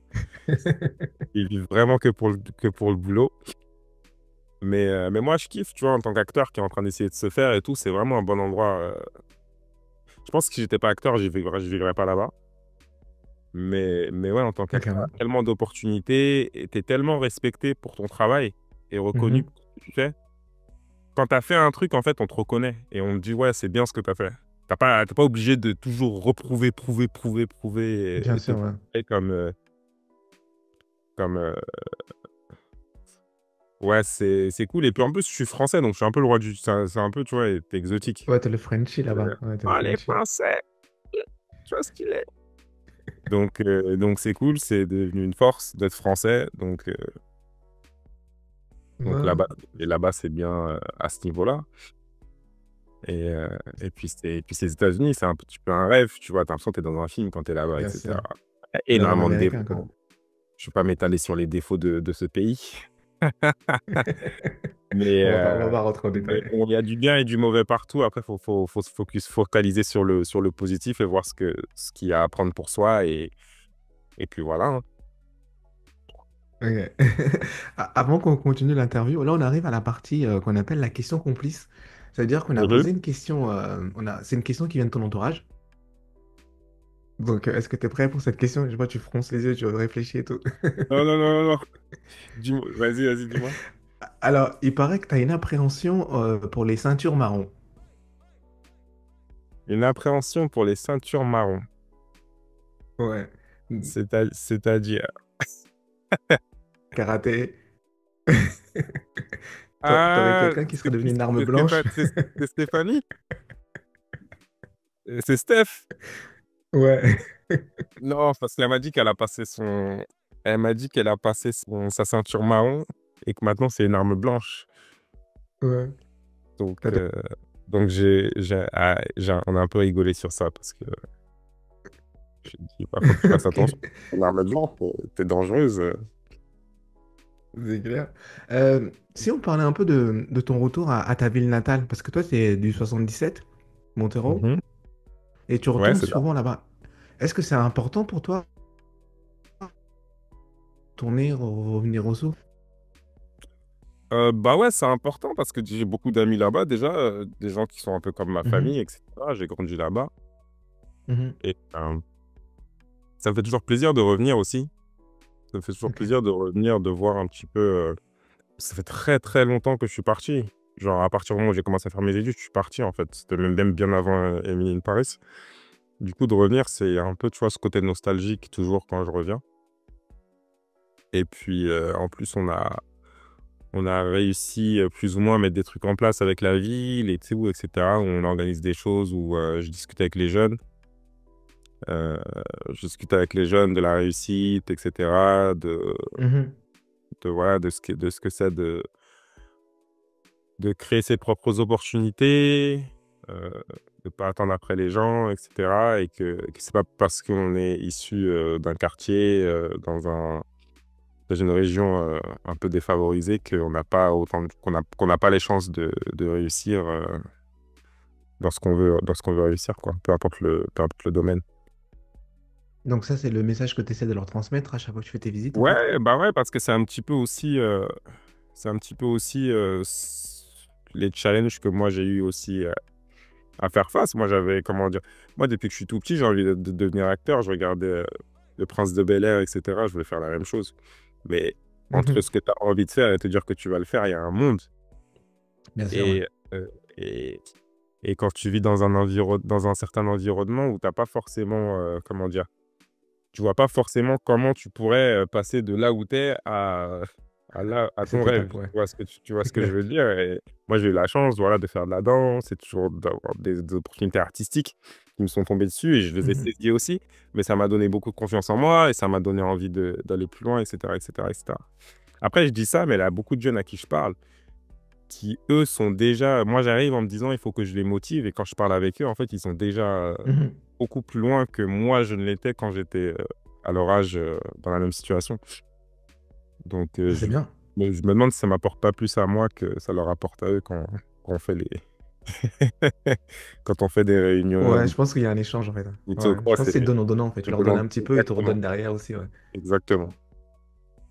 Ils vivent vraiment que pour le boulot. Mais moi, je kiffe, tu vois, en tant qu'acteur qui est en train d'essayer de se faire et tout, c'est vraiment un bon endroit. Je pense que si j'étais pas acteur, je vivrais pas là-bas. Mais ouais, en tant Ouais, qu'acteur, clairement. tellement d'opportunités et t'es tellement respecté pour ton travail et reconnu Mhm. pour ce que tu fais. Quand t'as fait un truc, en fait, on te reconnaît et on te dit, ouais, c'est bien ce que t'as fait. T'es pas obligé de toujours reprouver, prouver Bien et te sûr, ouais. prouver comme ouais, c'est cool. Et puis en plus, je suis français, donc je suis un peu le roi du. C'est un peu, tu vois, t'es exotique. Ouais, t'as le Frenchie là-bas. Ouais, t'as le Ah, les Frenchie. Français, tu vois ce qu'il est. Donc c'est cool, c'est devenu une force d'être français. Donc Ouais. là-bas, c'est bien à ce niveau-là. Et puis c'est les États-Unis, c'est un petit peu un rêve, tu vois. T'as l'impression que t'es dans un film quand t'es là-bas, Bien etc. sûr. Il y a Le rêve énormément de américain, quoi. défauts. Je ne vais pas m'étaler sur les défauts de ce pays. Mais, On va euh, pas rentrer en mais détail. bon, il y a du bien et du mauvais partout. Après, faut se focaliser sur le positif et voir ce qu'il y a à apprendre pour soi. Et puis voilà, hein. Ok. Avant qu'on continue l'interview, là, on arrive à la partie qu'on appelle la question complice. Ça veut dire qu'on a Mhm. posé une question, c'est une question qui vient de ton entourage. Donc, est-ce que tu es prêt pour cette question? Je vois, tu fronces les yeux, tu réfléchis et tout. Non, non, non, non, non. Vas-y, dis-moi. Alors, il paraît que tu as une appréhension pour les ceintures marron. Une appréhension pour les ceintures marron. Ouais. C'est-à-dire. Karaté. T'aurais Ah, quelqu'un qui serait devenu une arme c'est blanche? C'est Stéphanie? C'est Steph? Ouais. Non, parce qu'elle m'a dit qu'elle a passé son. Elle m'a dit qu'elle a passé sa ceinture marron et que maintenant c'est une arme blanche. Ouais. Donc, T'as- euh, donc on a un peu rigolé sur ça parce que j'ai dit, il faut que tu fasses Ok. attention. Une arme blanche, t'es dangereuse. C'est clair. Si on parlait un peu de ton retour à ta ville natale, parce que toi, tu es du 77, Montero, Mhm. et tu Ouais, retournes c'est ça. souvent là-bas. Est-ce que c'est important pour toi de tourner, revenir aux sources? Bah ouais, c'est important parce que j'ai beaucoup d'amis là-bas déjà, des gens qui sont un peu comme ma Mhm, famille, etc. J'ai grandi là-bas mhm. et ça me fait toujours plaisir de revenir aussi. Ça me fait toujours Ok, plaisir de revenir, de voir un petit peu. Ça fait très très longtemps que je suis parti. Genre, à partir du moment où j'ai commencé à faire mes études, je suis parti en fait. C'était même bien avant Emily in Paris. Du coup, de revenir, c'est un peu, tu vois, ce côté nostalgique toujours quand je reviens. Et puis, en plus, on a réussi plus ou moins à mettre des trucs en place avec la ville et tout, etc. Où on organise des choses où je discute avec les jeunes. Euh, je discute avec les jeunes de la réussite, etc. mhm. Voilà, de ce que c'est de créer ses propres opportunités, euh, de pas attendre après les gens, etc. Et que c'est pas parce qu'on est issu d'un quartier, dans une région un peu défavorisée qu'on n'a pas qu'on n'a pas les chances de réussir dans ce qu'on veut réussir, quoi. Peu importe le domaine. Donc ça, c'est le message que tu essaies de leur transmettre à chaque fois que tu fais tes visites, en fait? Ouais, bah ouais, parce que c'est un petit peu aussi les challenges que moi j'ai eu aussi à faire face. Moi, j'avais, comment dire, moi, depuis que je suis tout petit, j'ai envie de devenir acteur. Je regardais. Le Prince de Bel-Air, etc., je voulais faire la même chose. Mais entre Mhm. ce que tu as envie de faire et te dire que tu vas le faire, il y a un monde. Bien sûr, ouais. Et, euh, et, et quand tu vis dans dans un certain environnement où tu n'as pas forcément, comment dire, tu vois pas forcément comment tu pourrais passer de là où tu es à ton Cette rêve. étape, ouais. Tu vois C'est ce que je clair. veux dire? Et moi, j'ai eu la chance, voilà, de faire de la danse et toujours d'avoir des opportunités artistiques qui me sont tombées dessus et je les ai Mhm. saisies aussi. Mais ça m'a donné beaucoup de confiance en moi et ça m'a donné envie d'aller plus loin, etc., etc., etc. Après, je dis ça, mais il y a beaucoup de jeunes à qui je parle qui, eux, sont déjà... Moi, j'arrive en me disant, il faut que je les motive. Et quand je parle avec eux, en fait, ils sont déjà Mhm. beaucoup plus loin que moi, je ne l'étais quand j'étais à leur âge dans la même situation. Donc, C'est bien. je me demande si ça m'apporte pas plus à moi que ça leur apporte à eux quand on fait les... quand on fait des réunions, Ouais, je pense qu'il y a un échange en fait. ou Ouais, je quoi, pense que c'est c'est donnant-donnant en fait. Tu leur donnes un petit peu, ils te exactement, redonnent derrière aussi, ouais. exactement.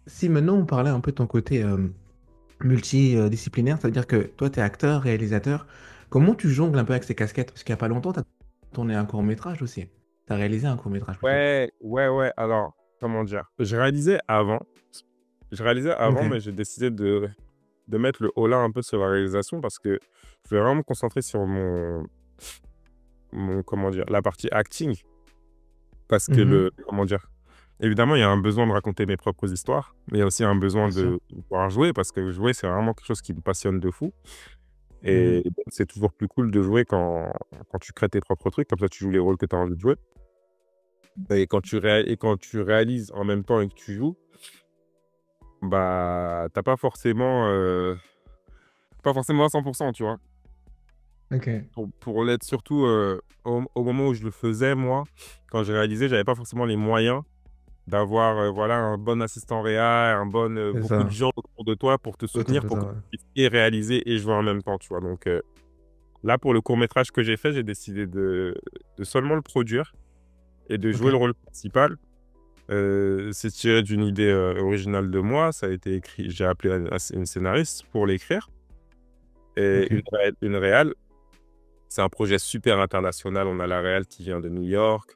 Si maintenant on parlait un peu de ton côté multidisciplinaire, ça veut dire que toi, tu es acteur, réalisateur. Comment tu jongles un peu avec ces casquettes? Parce qu'il n'y a pas longtemps, tu as tourné un court-métrage aussi. Tu as réalisé un court-métrage plutôt. Ouais, ouais, ouais. Alors, comment dire? Je réalisais avant, Ok. mais j'ai décidé de mettre le haut là un peu sur la réalisation parce que je vais vraiment me concentrer sur comment dire, la partie acting. Parce que Mhm. comment dire, évidemment, il y a un besoin de raconter mes propres histoires, mais il y a aussi un besoin Bien sûr. de pouvoir jouer parce que jouer, c'est vraiment quelque chose qui me passionne de fou. Et Mhm. bon, c'est toujours plus cool de jouer quand tu crées tes propres trucs, comme ça tu joues les rôles que tu as envie de jouer. Et quand tu réalises en même temps et que tu joues, bah, t'as pas forcément à 100%, tu vois. Ok. Pour l'être surtout au moment où je le faisais, moi, quand j'ai réalisé, j'avais pas forcément les moyens d'avoir voilà, un bon assistant réel, C'est beaucoup de ça. gens autour de toi pour te Autour soutenir de pour que toi, tu ouais. puisses et réaliser et jouer en même temps, tu vois. Donc là, pour le court-métrage que j'ai fait, j'ai décidé de seulement le produire et de Ok. jouer le rôle principal. C'est tiré d'une idée originale de moi. Ça a été écrit, j'ai appelé une scénariste pour l'écrire. Et Ok. une réal, c'est un projet super international. On a la réal qui vient de New York.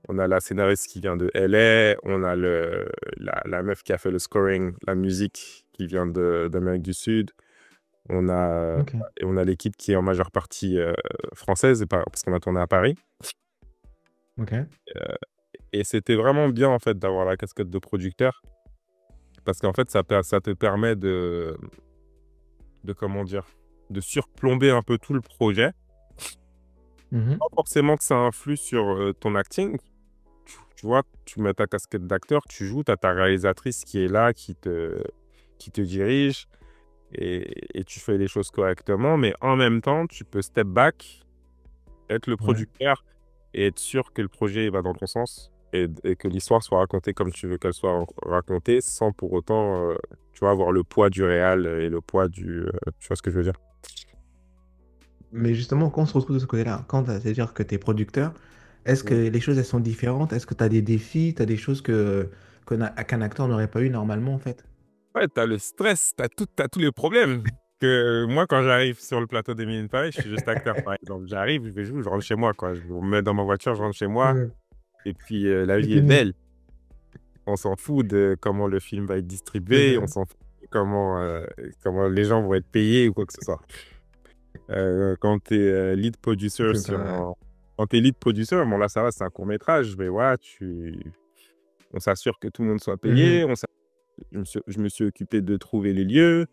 On a la scénariste qui vient de LA. On a la meuf qui a fait le scoring, la musique qui vient d'Amérique du Sud. On a, Ok. et on a l'équipe qui est en majeure partie française parce qu'on a tourné à Paris. Ok. Et c'était vraiment bien en fait d'avoir la casquette de producteur parce qu'en fait ça te permet de comment dire, de surplomber un peu tout le projet. Mhm. Pas forcément que ça influe sur ton acting. Tu vois, tu mets ta casquette d'acteur, tu joues, tu as ta réalisatrice qui est là, qui te dirige et tu fais les choses correctement. Mais en même temps, tu peux step back, être le Ouais. producteur et être sûr que le projet va dans ton sens et que l'histoire soit racontée comme tu veux qu'elle soit racontée sans pour autant, tu vois, avoir le poids du réal et le poids tu vois ce que je veux dire? Mais justement, quand on se retrouve de ce côté-là, c'est-à-dire que tu es producteur, est-ce que Mm. les choses elles sont différentes? Est-ce que tu as des défis, tu as des choses qu'un acteur n'aurait pas eu normalement en fait? Ouais, t'as le stress, t'as tous les problèmes. Que moi, quand j'arrive sur le plateau d'Emily in Paris, je suis juste acteur, par exemple. J'arrive, je vais jouer, je rentre chez moi, quoi. Je me mets dans ma voiture, je rentre chez moi. Ouais. Et puis, la C'est vie est fini. belle. On s'en fout de comment le film va être C'est distribué. On ça. s'en fout de comment les gens vont être payés ou quoi que ce soit. Quand tu es lead producer C'est ça. Quand t'es lead producer, bon là, ça va, c'est un court-métrage. Mais voilà, on s'assure que tout le monde soit payé. Mhm. Je me suis occupé de trouver les lieux.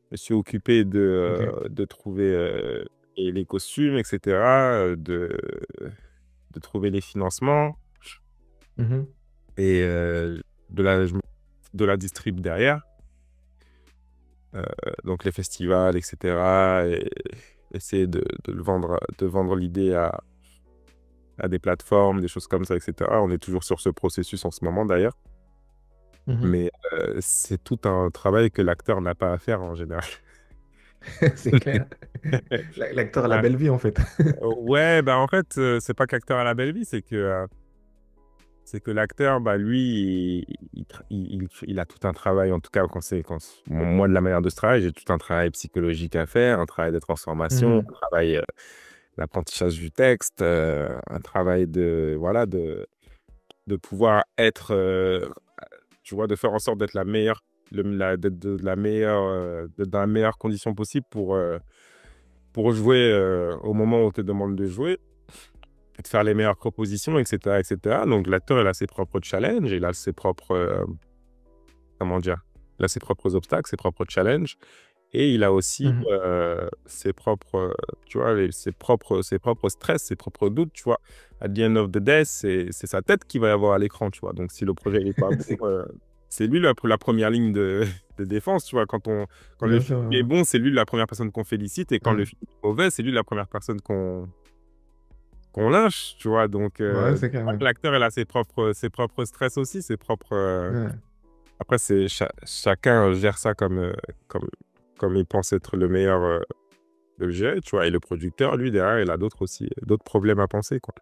Je me suis occupé Ok. de trouver et les costumes, etc., de trouver les financements Mhm. et de la distrib derrière, donc les festivals, etc., et essayer de vendre l'idée à des plateformes, des choses comme ça, etc. On est toujours sur ce processus en ce moment d'ailleurs, Mhm. mais c'est tout un travail que l'acteur n'a pas à faire en général. C'est clair. L'acteur a la Ouais. belle vie en fait. Ouais, bah en fait, c'est pas qu'acteur à la belle vie, c'est que l'acteur, bah lui, il a tout un travail, en tout cas, moi, de la manière de ce travail, j'ai tout un travail psychologique à faire, un travail de transformation, un Mhm. travail d'apprentissage du texte, un travail de pouvoir être, tu vois, de faire en sorte d'être la meilleure, d'être de la meilleure, d'être dans la meilleure condition possible pour jouer au moment où on te demande de jouer, et de faire les meilleures propositions, etc., etc. Donc l'acteur, il a ses propres challenges, il a ses propres, comment dire, il a ses propres obstacles, ses propres challenges. Et il a aussi Mhm. ses propres, tu vois, ses propres stress, ses propres doutes, tu vois. At the end of the day, c'est sa tête qui va y avoir à l'écran, tu vois. Donc, si le projet n'est pas bon, C'est c'est lui la première ligne de défense, tu vois. Quand le bien film sûr. est bon, c'est lui la première personne qu'on félicite. Et quand le Ouais, film est mauvais, c'est lui la première personne qu'on lynche, tu vois. Donc, ouais, c'est clair, ouais. l'acteur, il a ses propres stress aussi, ses propres... Ouais. Après, chacun gère ça comme, comme il pense être le meilleur de le gérer, tu vois. Et le producteur, lui, derrière, il a d'autres aussi, d'autres problèmes à penser, quoi.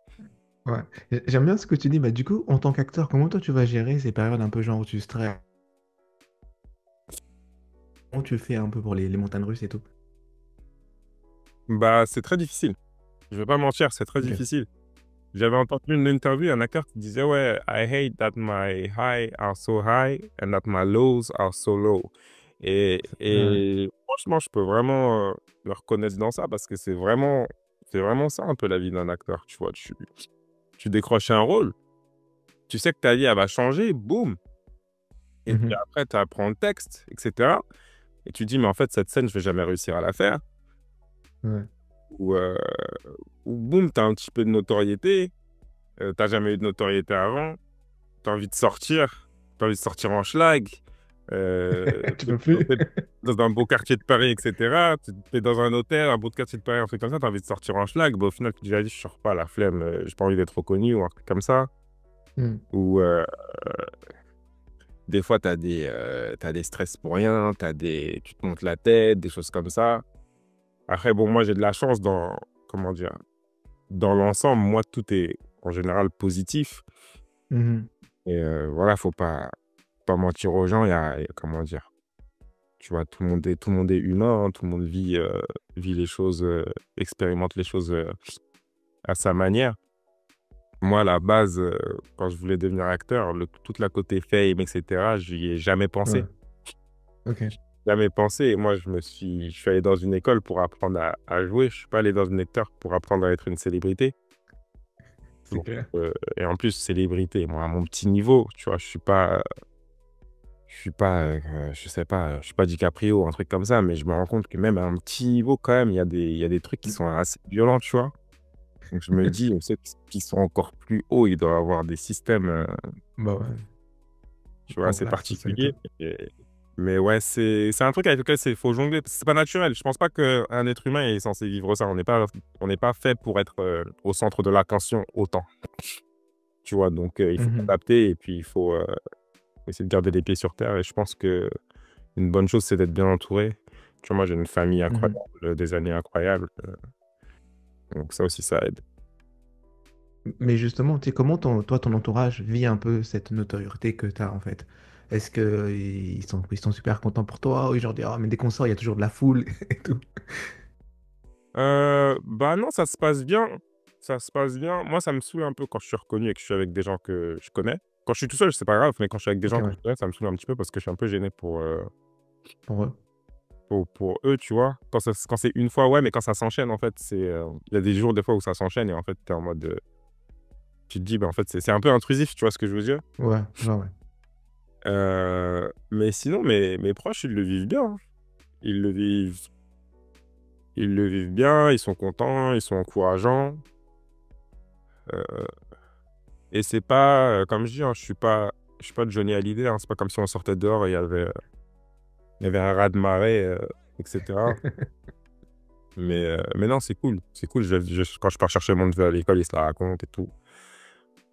Ouais. J'aime bien ce que tu dis. Bah, du coup, en tant qu'acteur, comment toi tu vas gérer ces périodes un peu genre où tu stresses? Comment tu fais un peu pour les montagnes russes et tout? Bah, c'est très difficile. Je vais pas mentir, c'est très Ok. difficile. J'avais entendu une interview, un acteur qui disait, ouais, I hate that my highs are so high and that my lows are so low. Ouais. Et franchement, je peux vraiment me reconnaître dans ça parce que c'est vraiment ça un peu la vie d'un acteur, tu vois. Tu décroches un rôle, tu sais que ta vie, elle va changer, boum. Et puis Mhm. après, tu apprends le texte, etc. Et tu dis, mais en fait, cette scène, je vais jamais réussir à la faire. Ouais. Ou, boum, tu as un petit peu de notoriété. T'as jamais eu de notoriété avant. Tu as envie de sortir. Tu as envie de sortir en schlag. Tu peux plus? T'es dans un beau quartier de Paris, etc. Tu es dans un hôtel, un beau quartier de Paris, un truc comme ça. Tu as envie de sortir en schlag. Bah, au final, tu te dis, vas-y, je sors pas, la flemme. J'ai pas envie d'être reconnu ou un truc comme ça. Hmm. Ou des fois, t'as des stress pour rien. Tu te montes la tête, des choses comme ça. Après, bon, moi, j'ai de la chance dans, comment dire, dans l'ensemble, moi, tout est en général positif. Mhm. Et voilà, faut pas mentir aux gens. Comment dire, tu vois, tout le monde est humain, hein, tout le monde vit les choses, expérimente les choses à sa manière. Moi, à la base, quand je voulais devenir acteur, toute la côté fame, etc., j'y ai jamais pensé. Ouais. Ok. Jamais pensé. Et moi, je suis allé dans une école pour apprendre à jouer. Je suis pas allé dans une école pour apprendre à être une célébrité. C'est Donc, clair. et en plus, célébrité, moi, à mon petit niveau, tu vois, je sais pas, je suis pas DiCaprio, un truc comme ça, mais je me rends compte que même à un petit niveau, quand même, il y a des trucs qui sont assez violents, tu vois. Donc, je me dis, ceux qui sont encore plus hauts, ils doivent avoir des systèmes, Bah ouais. tu vois, En assez place, tout ça et tout. particuliers. Mais ouais, c'est un truc avec lequel il faut jongler. Parce que c'est pas naturel. Je pense pas qu'un être humain est censé vivre ça. On n'est pas fait pour être au centre de l'attention autant. Tu vois, donc il faut Mhm. s'adapter et puis il faut essayer de garder les pieds sur terre. Et je pense que une bonne chose, c'est d'être bien entouré. Tu vois, moi, j'ai une famille Mhm. incroyable, des amis incroyables. Donc ça aussi, ça aide. Mais justement, tu sais, comment toi, ton entourage vit un peu cette notoriété que tu as en fait? Est-ce que ils sont super contents pour toi ou ils genre disent, ah, mais dès qu'on sort, il y a toujours de la foule et tout. Bah non, ça se passe bien. Ça se passe bien. Moi, ça me saoule un peu quand je suis reconnu et que je suis avec des gens que je connais. Quand je suis tout seul, c'est pas grave, mais quand je suis avec des Ok, gens que ouais, je connais, ça me saoule un petit peu parce que je suis un peu gêné pour eux. pour eux, tu vois. Quand c'est une fois, ouais, mais quand ça s'enchaîne, en fait, il y a des jours, des fois, où ça s'enchaîne et en fait, t'es en mode. Tu te dis, bah, en fait, c'est un peu intrusif, tu vois ce que je veux dire? Ouais, ouais. Mais sinon, mes proches, ils le vivent bien, hein. Ils le vivent, ils le vivent bien, ils sont contents, ils sont encourageants. Euh, et c'est pas, comme je dis, hein, je suis pas Johnny Hallyday, hein, c'est pas comme si on sortait dehors et il y avait un raz-de-marée, etc. Mais non, c'est cool. C'est cool. Quand je pars chercher mon neveu à l'école, il se la raconte et tout.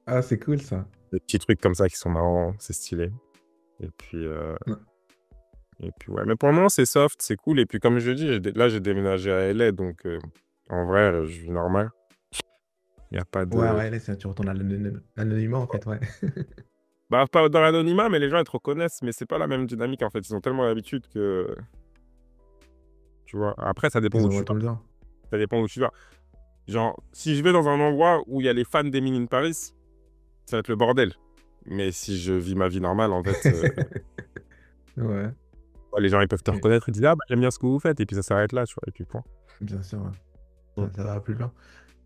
Ah, c'est cool ça. Des petits trucs comme ça qui sont marrants, c'est stylé. Et puis, Ouais. ouais. Mais pour le moment, c'est soft, c'est cool. Et puis, comme je dis, là, j'ai déménagé à LA, donc en vrai, je vis normal. Il n'y a pas Ouais, de. ouais, là, tu retournes à l'anonymat en fait, ouais. Bah, pas dans l'anonymat, mais les gens, ils te reconnaissent, mais c'est pas la même dynamique, en fait. Ils ont tellement l'habitude que. Tu vois. Après, ça dépend Ils où envoient tu tout vas. le temps. Ça dépend où tu vas. Genre, si je vais dans un endroit où il y a les fans d'Emily in Paris, ça va être le bordel. Mais si je vis ma vie normale, en fait, Ouais, les gens, ils peuvent te ok, reconnaître et dire, ah, bah, j'aime bien ce que vous faites. Et puis ça s'arrête là, tu vois. Et puis point. bien sûr, ouais. Mm. Ça va plus loin.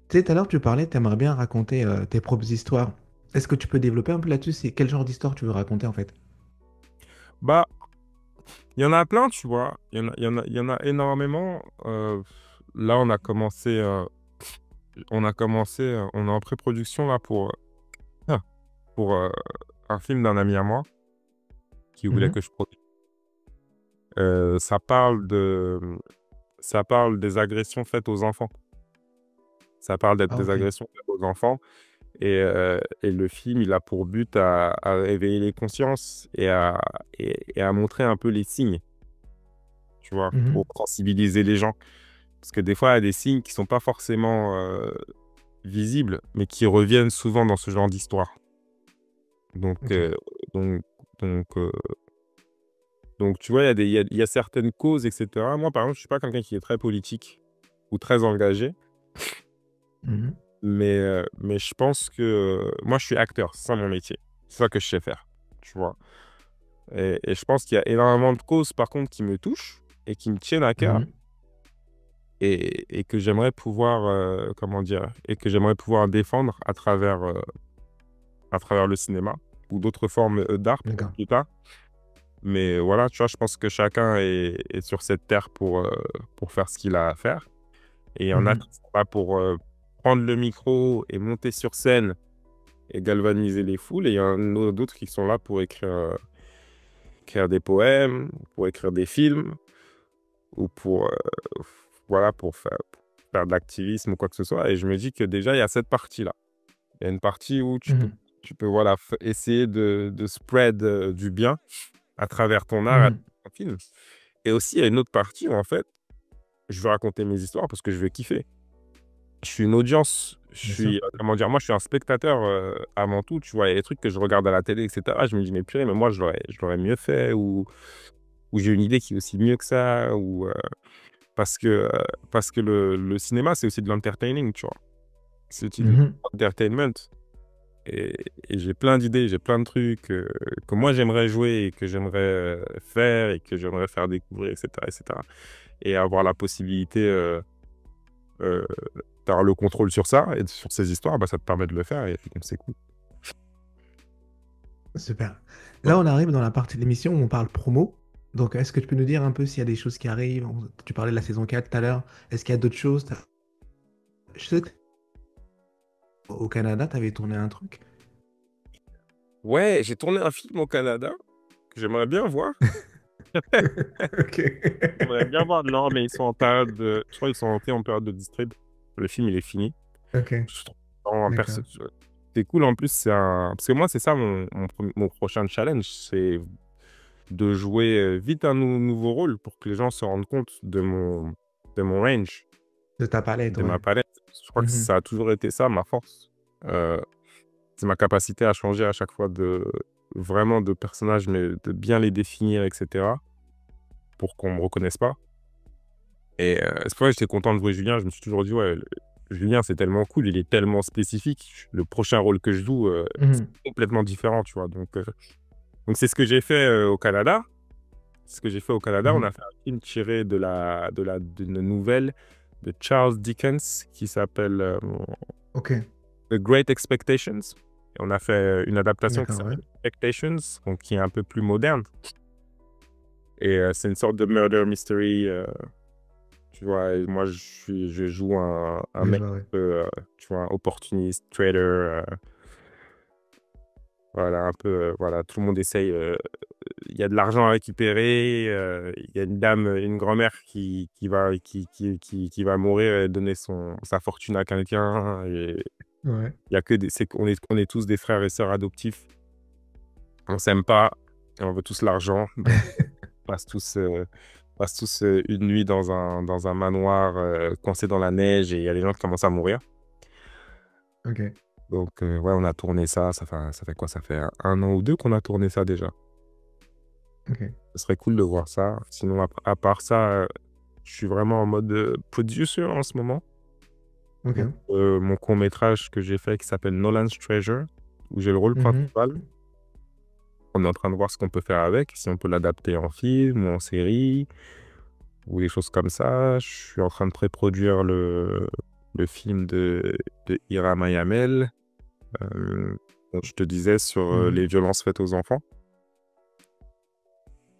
Tu sais, tout à l'heure, tu parlais, tu aimerais bien raconter tes propres histoires. Est-ce que tu peux développer un peu là-dessus? C'est quel genre d'histoire tu veux raconter en fait? Bah, il y en a plein, tu vois. Il y en a énormément. Là, on est en pré-production là pour un film d'un ami à moi qui voulait Mhm, que je produise. Euh, ça parle de, ça parle des agressions faites aux enfants. Ça parle d'être ah, des ok. agressions faites aux enfants. Et le film, il a pour but à réveiller les consciences et à montrer un peu les signes, tu vois, Mhm, pour sensibiliser les gens. Parce que des fois, il y a des signes qui sont pas forcément visibles, mais qui reviennent souvent dans ce genre d'histoire. Donc, ok. euh, donc, donc, euh, donc, tu vois, il y a certaines causes, etc. Moi, par exemple, je suis pas quelqu'un qui est très politique ou très engagé, Mhm, mais je pense que moi, je suis acteur, c'est ça mon métier. C'est ça que je sais faire, tu vois. Et je pense qu'il y a énormément de causes, par contre, qui me touchent et qui me tiennent à cœur mhm, et que j'aimerais pouvoir, comment dire, et que j'aimerais pouvoir défendre à travers le cinéma ou d'autres formes d'art, d'accord. plus tard. Mais voilà, tu vois, je pense que chacun est sur cette terre pour faire ce qu'il a à faire. Et il y en a Mhm, qui sont là pour prendre le micro et monter sur scène et galvaniser les foules. Et il y en a d'autres qui sont là pour écrire des poèmes, pour écrire des films ou voilà, pour faire de l'activisme ou quoi que ce soit. Et je me dis que déjà, il y a cette partie-là. Il y a une partie où mhm, tu peux voilà, essayer de spread du bien à travers ton art, à mhm, travers ton film. Et aussi, il y a une autre partie où, en fait, je veux raconter mes histoires parce que je veux kiffer. Je suis une audience. Je bien sûr. suis, comment dire, moi, je suis un spectateur avant tout. Tu vois, il y a des trucs que je regarde à la télé, etc. Je me dis, mais purée, mais moi, je l'aurais mieux fait ou j'ai une idée qui est aussi mieux que ça. Parce que, euh, parce que le cinéma, c'est aussi de l'entertaining, tu vois. C'est aussi de Mhm, l'entertainment. Et, et j'ai plein d'idées, j'ai plein de trucs que moi j'aimerais jouer et que j'aimerais faire et que j'aimerais faire découvrir, etc., etc. Et avoir la possibilité euh, d'avoir le contrôle sur ça et sur ces histoires, bah, ça te permet de le faire et donc c'est cool. super. Ouais. Là, on arrive dans la partie de l'émission où on parle promo. Donc, est-ce que tu peux nous dire un peu s'il y a des choses qui arrivent? Tu parlais de la saison 4 tout à l'heure. Est-ce qu'il y a d'autres choses? Je sais que au Canada, tu avais tourné un truc. Ouais, j'ai tourné un film au Canada que j'aimerais bien voir. Ok. J'aimerais bien voir, non, mais ils sont en période de... Je crois qu'ils sont entrés en période de distrib. Le film, il est fini. Ok, Je trouve vraiment d'accord. c'est cool en plus, c'est un... Parce que moi, c'est ça mon prochain challenge, c'est de jouer vite un nouveau rôle pour que les gens se rendent compte de mon range, De ta palette, de ouais. ma palette. Je crois que Mhm, ça a toujours été ça, ma force. Euh, c'est ma capacité à changer à chaque fois vraiment de personnages, mais de bien les définir, etc., pour qu'on me reconnaisse pas. Et c'est pour ça que j'étais content de jouer Julien. Je me suis toujours dit, ouais, Julien, c'est tellement cool, il est tellement spécifique. Le prochain rôle que je joue, c'est mhm, complètement différent, tu vois. Donc c'est ce que j'ai fait au Canada. Ce que j'ai fait au Canada, on mhm. a fait un film tiré d'une nouvelle de Charles Dickens qui s'appelle Ok, The Great Expectations. Et on a fait une adaptation qui d'accord, ouais. s'appelle Expectations, donc qui est un peu plus moderne. Et c'est une sorte de murder mystery, tu vois. Et moi, je joue un Je mec, vois, ouais. tu vois, opportuniste, trader. Voilà, un peu, voilà, tout le monde essaye. Il y a de l'argent à récupérer. Il y a une dame, une grand-mère qui va mourir et donner sa fortune à quelqu'un. Et Ouais. il y a que on est tous des frères et sœurs adoptifs. On s'aime pas. Et on veut tous l'argent. Donc, on passe tous une nuit dans un manoir coincé dans la neige et il y a des gens qui commencent à mourir. Ok, Donc, ouais, on a tourné ça. Ça fait quoi? Ça fait un an ou deux qu'on a tourné ça déjà. ok, Ce serait cool de voir ça. Sinon, à part ça, je suis vraiment en mode producer en ce moment. Donc, ok. mon court-métrage que j'ai fait qui s'appelle Nolan's Treasure. où j'ai le rôle Mhm. principal. On est en train de voir ce qu'on peut faire avec, si on peut l'adapter en film ou en série, ou des choses comme ça. Je suis en train de pré-produire le film de Hiram Ayamel, dont je te disais, sur Mhm. les violences faites aux enfants.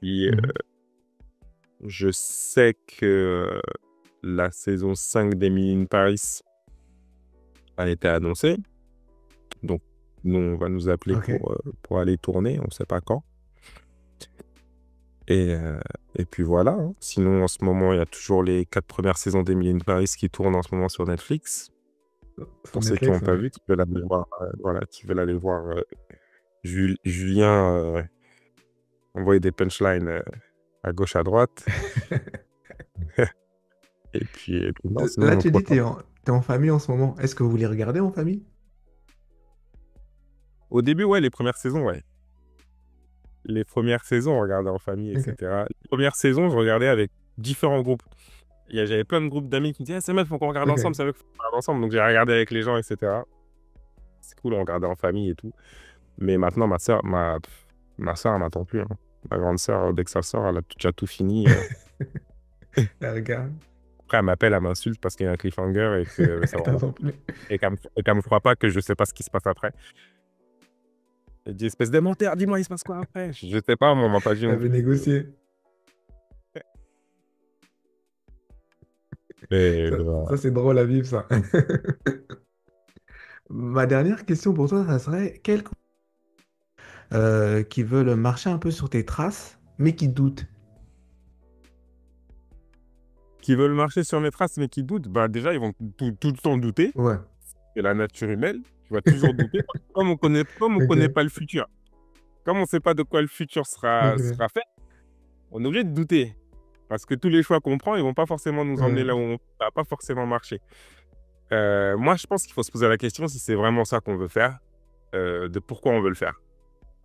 Et, Mhm. je sais que la saison 5 d'Emily in Paris a été annoncée. Donc, nous, on va nous appeler Ok. pour aller tourner, on ne sait pas quand. Et, euh, et puis voilà, hein. Sinon, en ce moment, il y a toujours les 4 premières saisons d'Emily in Paris qui tournent en ce moment sur Netflix. Sur Pour ceux qui n'ont Netflix, pas ouais. vu, qui veulent aller voir, voilà, qui veulent aller voir Julien envoyer des punchlines à gauche, à droite. Et puis non, Là, sinon, tu dis pourquoi que pas. t'es en famille en ce moment. Est-ce que vous les regardez en famille? Au début, ouais, les premières saisons, ouais. Les premières saisons, on regardait en famille, Ok. etc. Les premières saisons, je regardais avec différents groupes. J'avais plein de groupes d'amis qui me disaient, c'est meuf, faut qu'on regarde ensemble, Ok. c'est meuf, faut qu'on regarde ensemble. Donc j'ai regardé avec les gens, etc. C'est cool, on regardait en famille et tout. Mais maintenant, ma soeur, elle m'attend plus, hein. Ma grande sœur, dès que ça sort, elle a déjà tout fini. Elle regarde. Après, elle m'appelle, elle m'insulte parce qu'il y a un cliffhanger et que ça Elle va pas. t'entend plus. Et qu'elle me croit pas que je sais pas ce qui se passe après. Elle dit, espèce de menteur, dis-moi, il se passe quoi après? Je sais pas, moi, on m'a pas dit Elle non veut plus. négocier. Mais voilà. Ça, c'est drôle à vivre, ça. Ma dernière question pour toi, ça serait qui veulent marcher un peu sur tes traces, mais qui doutent. Qui veulent marcher sur mes traces, mais qui doutent, bah déjà, ils vont tout le temps douter. Ouais. C'est la nature humaine. Tu vas toujours douter. Comme on connaît Ok. pas le futur, comme on sait pas de quoi le futur Ok. sera fait, on est obligé de douter. Parce que tous les choix qu'on prend, ils vont pas forcément nous emmener Ouais. là où ça va pas forcément marcher. Moi, je pense qu'il faut se poser la question si c'est vraiment ça qu'on veut faire, de pourquoi on veut le faire.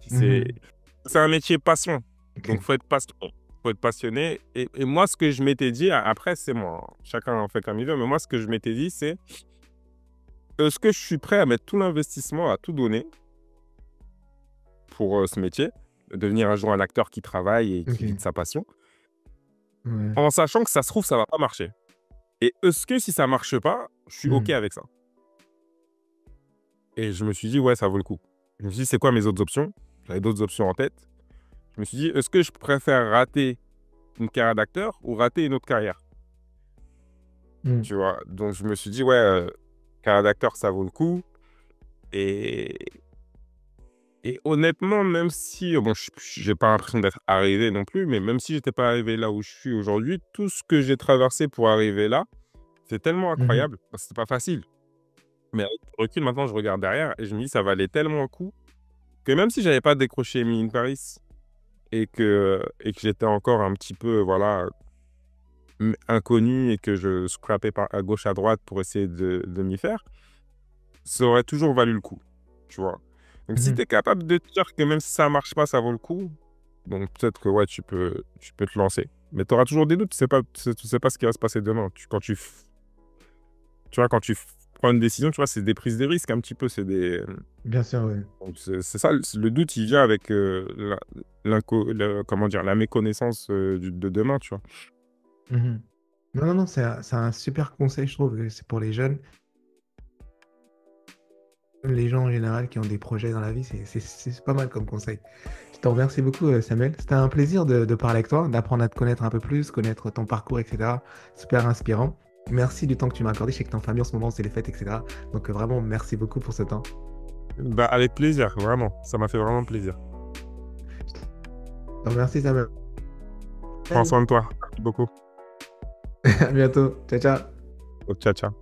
Si Mhm. c'est un métier passion, Ok. donc faut être passionné. Et moi, ce que je m'étais dit, après, c'est moi, hein. Chacun en fait comme il veut, mais moi, ce que je m'étais dit, c'est est-ce que je suis prêt à mettre tout l'investissement, à tout donner pour ce métier, devenir un jour un acteur qui travaille et qui vit de Ok. sa passion, Ouais. en sachant que ça se trouve, ça va pas marcher. Et est-ce que si ça marche pas, je suis OK Mhm. avec ça? Et je me suis dit, ouais, ça vaut le coup. Je me suis dit, c'est quoi mes autres options? J'avais d'autres options en tête. Je me suis dit, est-ce que je préfère rater une carrière d'acteur ou rater une autre carrière? Mhm. Tu vois? Donc, je me suis dit, ouais, carrière d'acteur, ça vaut le coup. Et, et honnêtement, même si, bon, j'ai pas l'impression d'être arrivé non plus, mais même si j'étais pas arrivé là où je suis aujourd'hui, tout ce que j'ai traversé pour arriver là, c'est tellement Mhm. incroyable. Parce que c'était pas facile. Mais avec le recul, maintenant, je regarde derrière et je me dis, ça valait tellement le coup que même si j'avais pas décroché Emily in Paris et que j'étais encore un petit peu, voilà, inconnu et que je scrapais à gauche, à droite pour essayer de m'y faire, ça aurait toujours valu le coup, tu vois. Donc, si tu Mhm. es capable de te dire que même si ça marche pas, ça vaut le coup, donc peut-être que ouais, tu peux te lancer. Mais tu auras toujours des doutes, tu sais pas ce qui va se passer demain. Tu vois, quand prends une décision, tu vois, c'est des prises de risques un petit peu, c'est des. Bien sûr, ouais. Donc, c'est ça, le doute, il vient avec comment dire, la méconnaissance de demain, tu vois. Mhm. Non, non, non, c'est un super conseil, je trouve. C'est pour les jeunes. Les gens en général qui ont des projets dans la vie, c'est pas mal comme conseil. Je te remercie beaucoup, Samuel. C'était un plaisir de parler avec toi, d'apprendre à te connaître un peu plus, connaître ton parcours, etc. Super inspirant. Merci du temps que tu m'as accordé. Je sais que t'es en famille en ce moment, c'est les fêtes, etc. Donc vraiment, merci beaucoup pour ce temps. Bah, avec plaisir, vraiment. Ça m'a fait vraiment plaisir. Je te remercie, Samuel. Prends soin de toi. Merci beaucoup. À bientôt. Ciao, ciao. Ciao, ciao.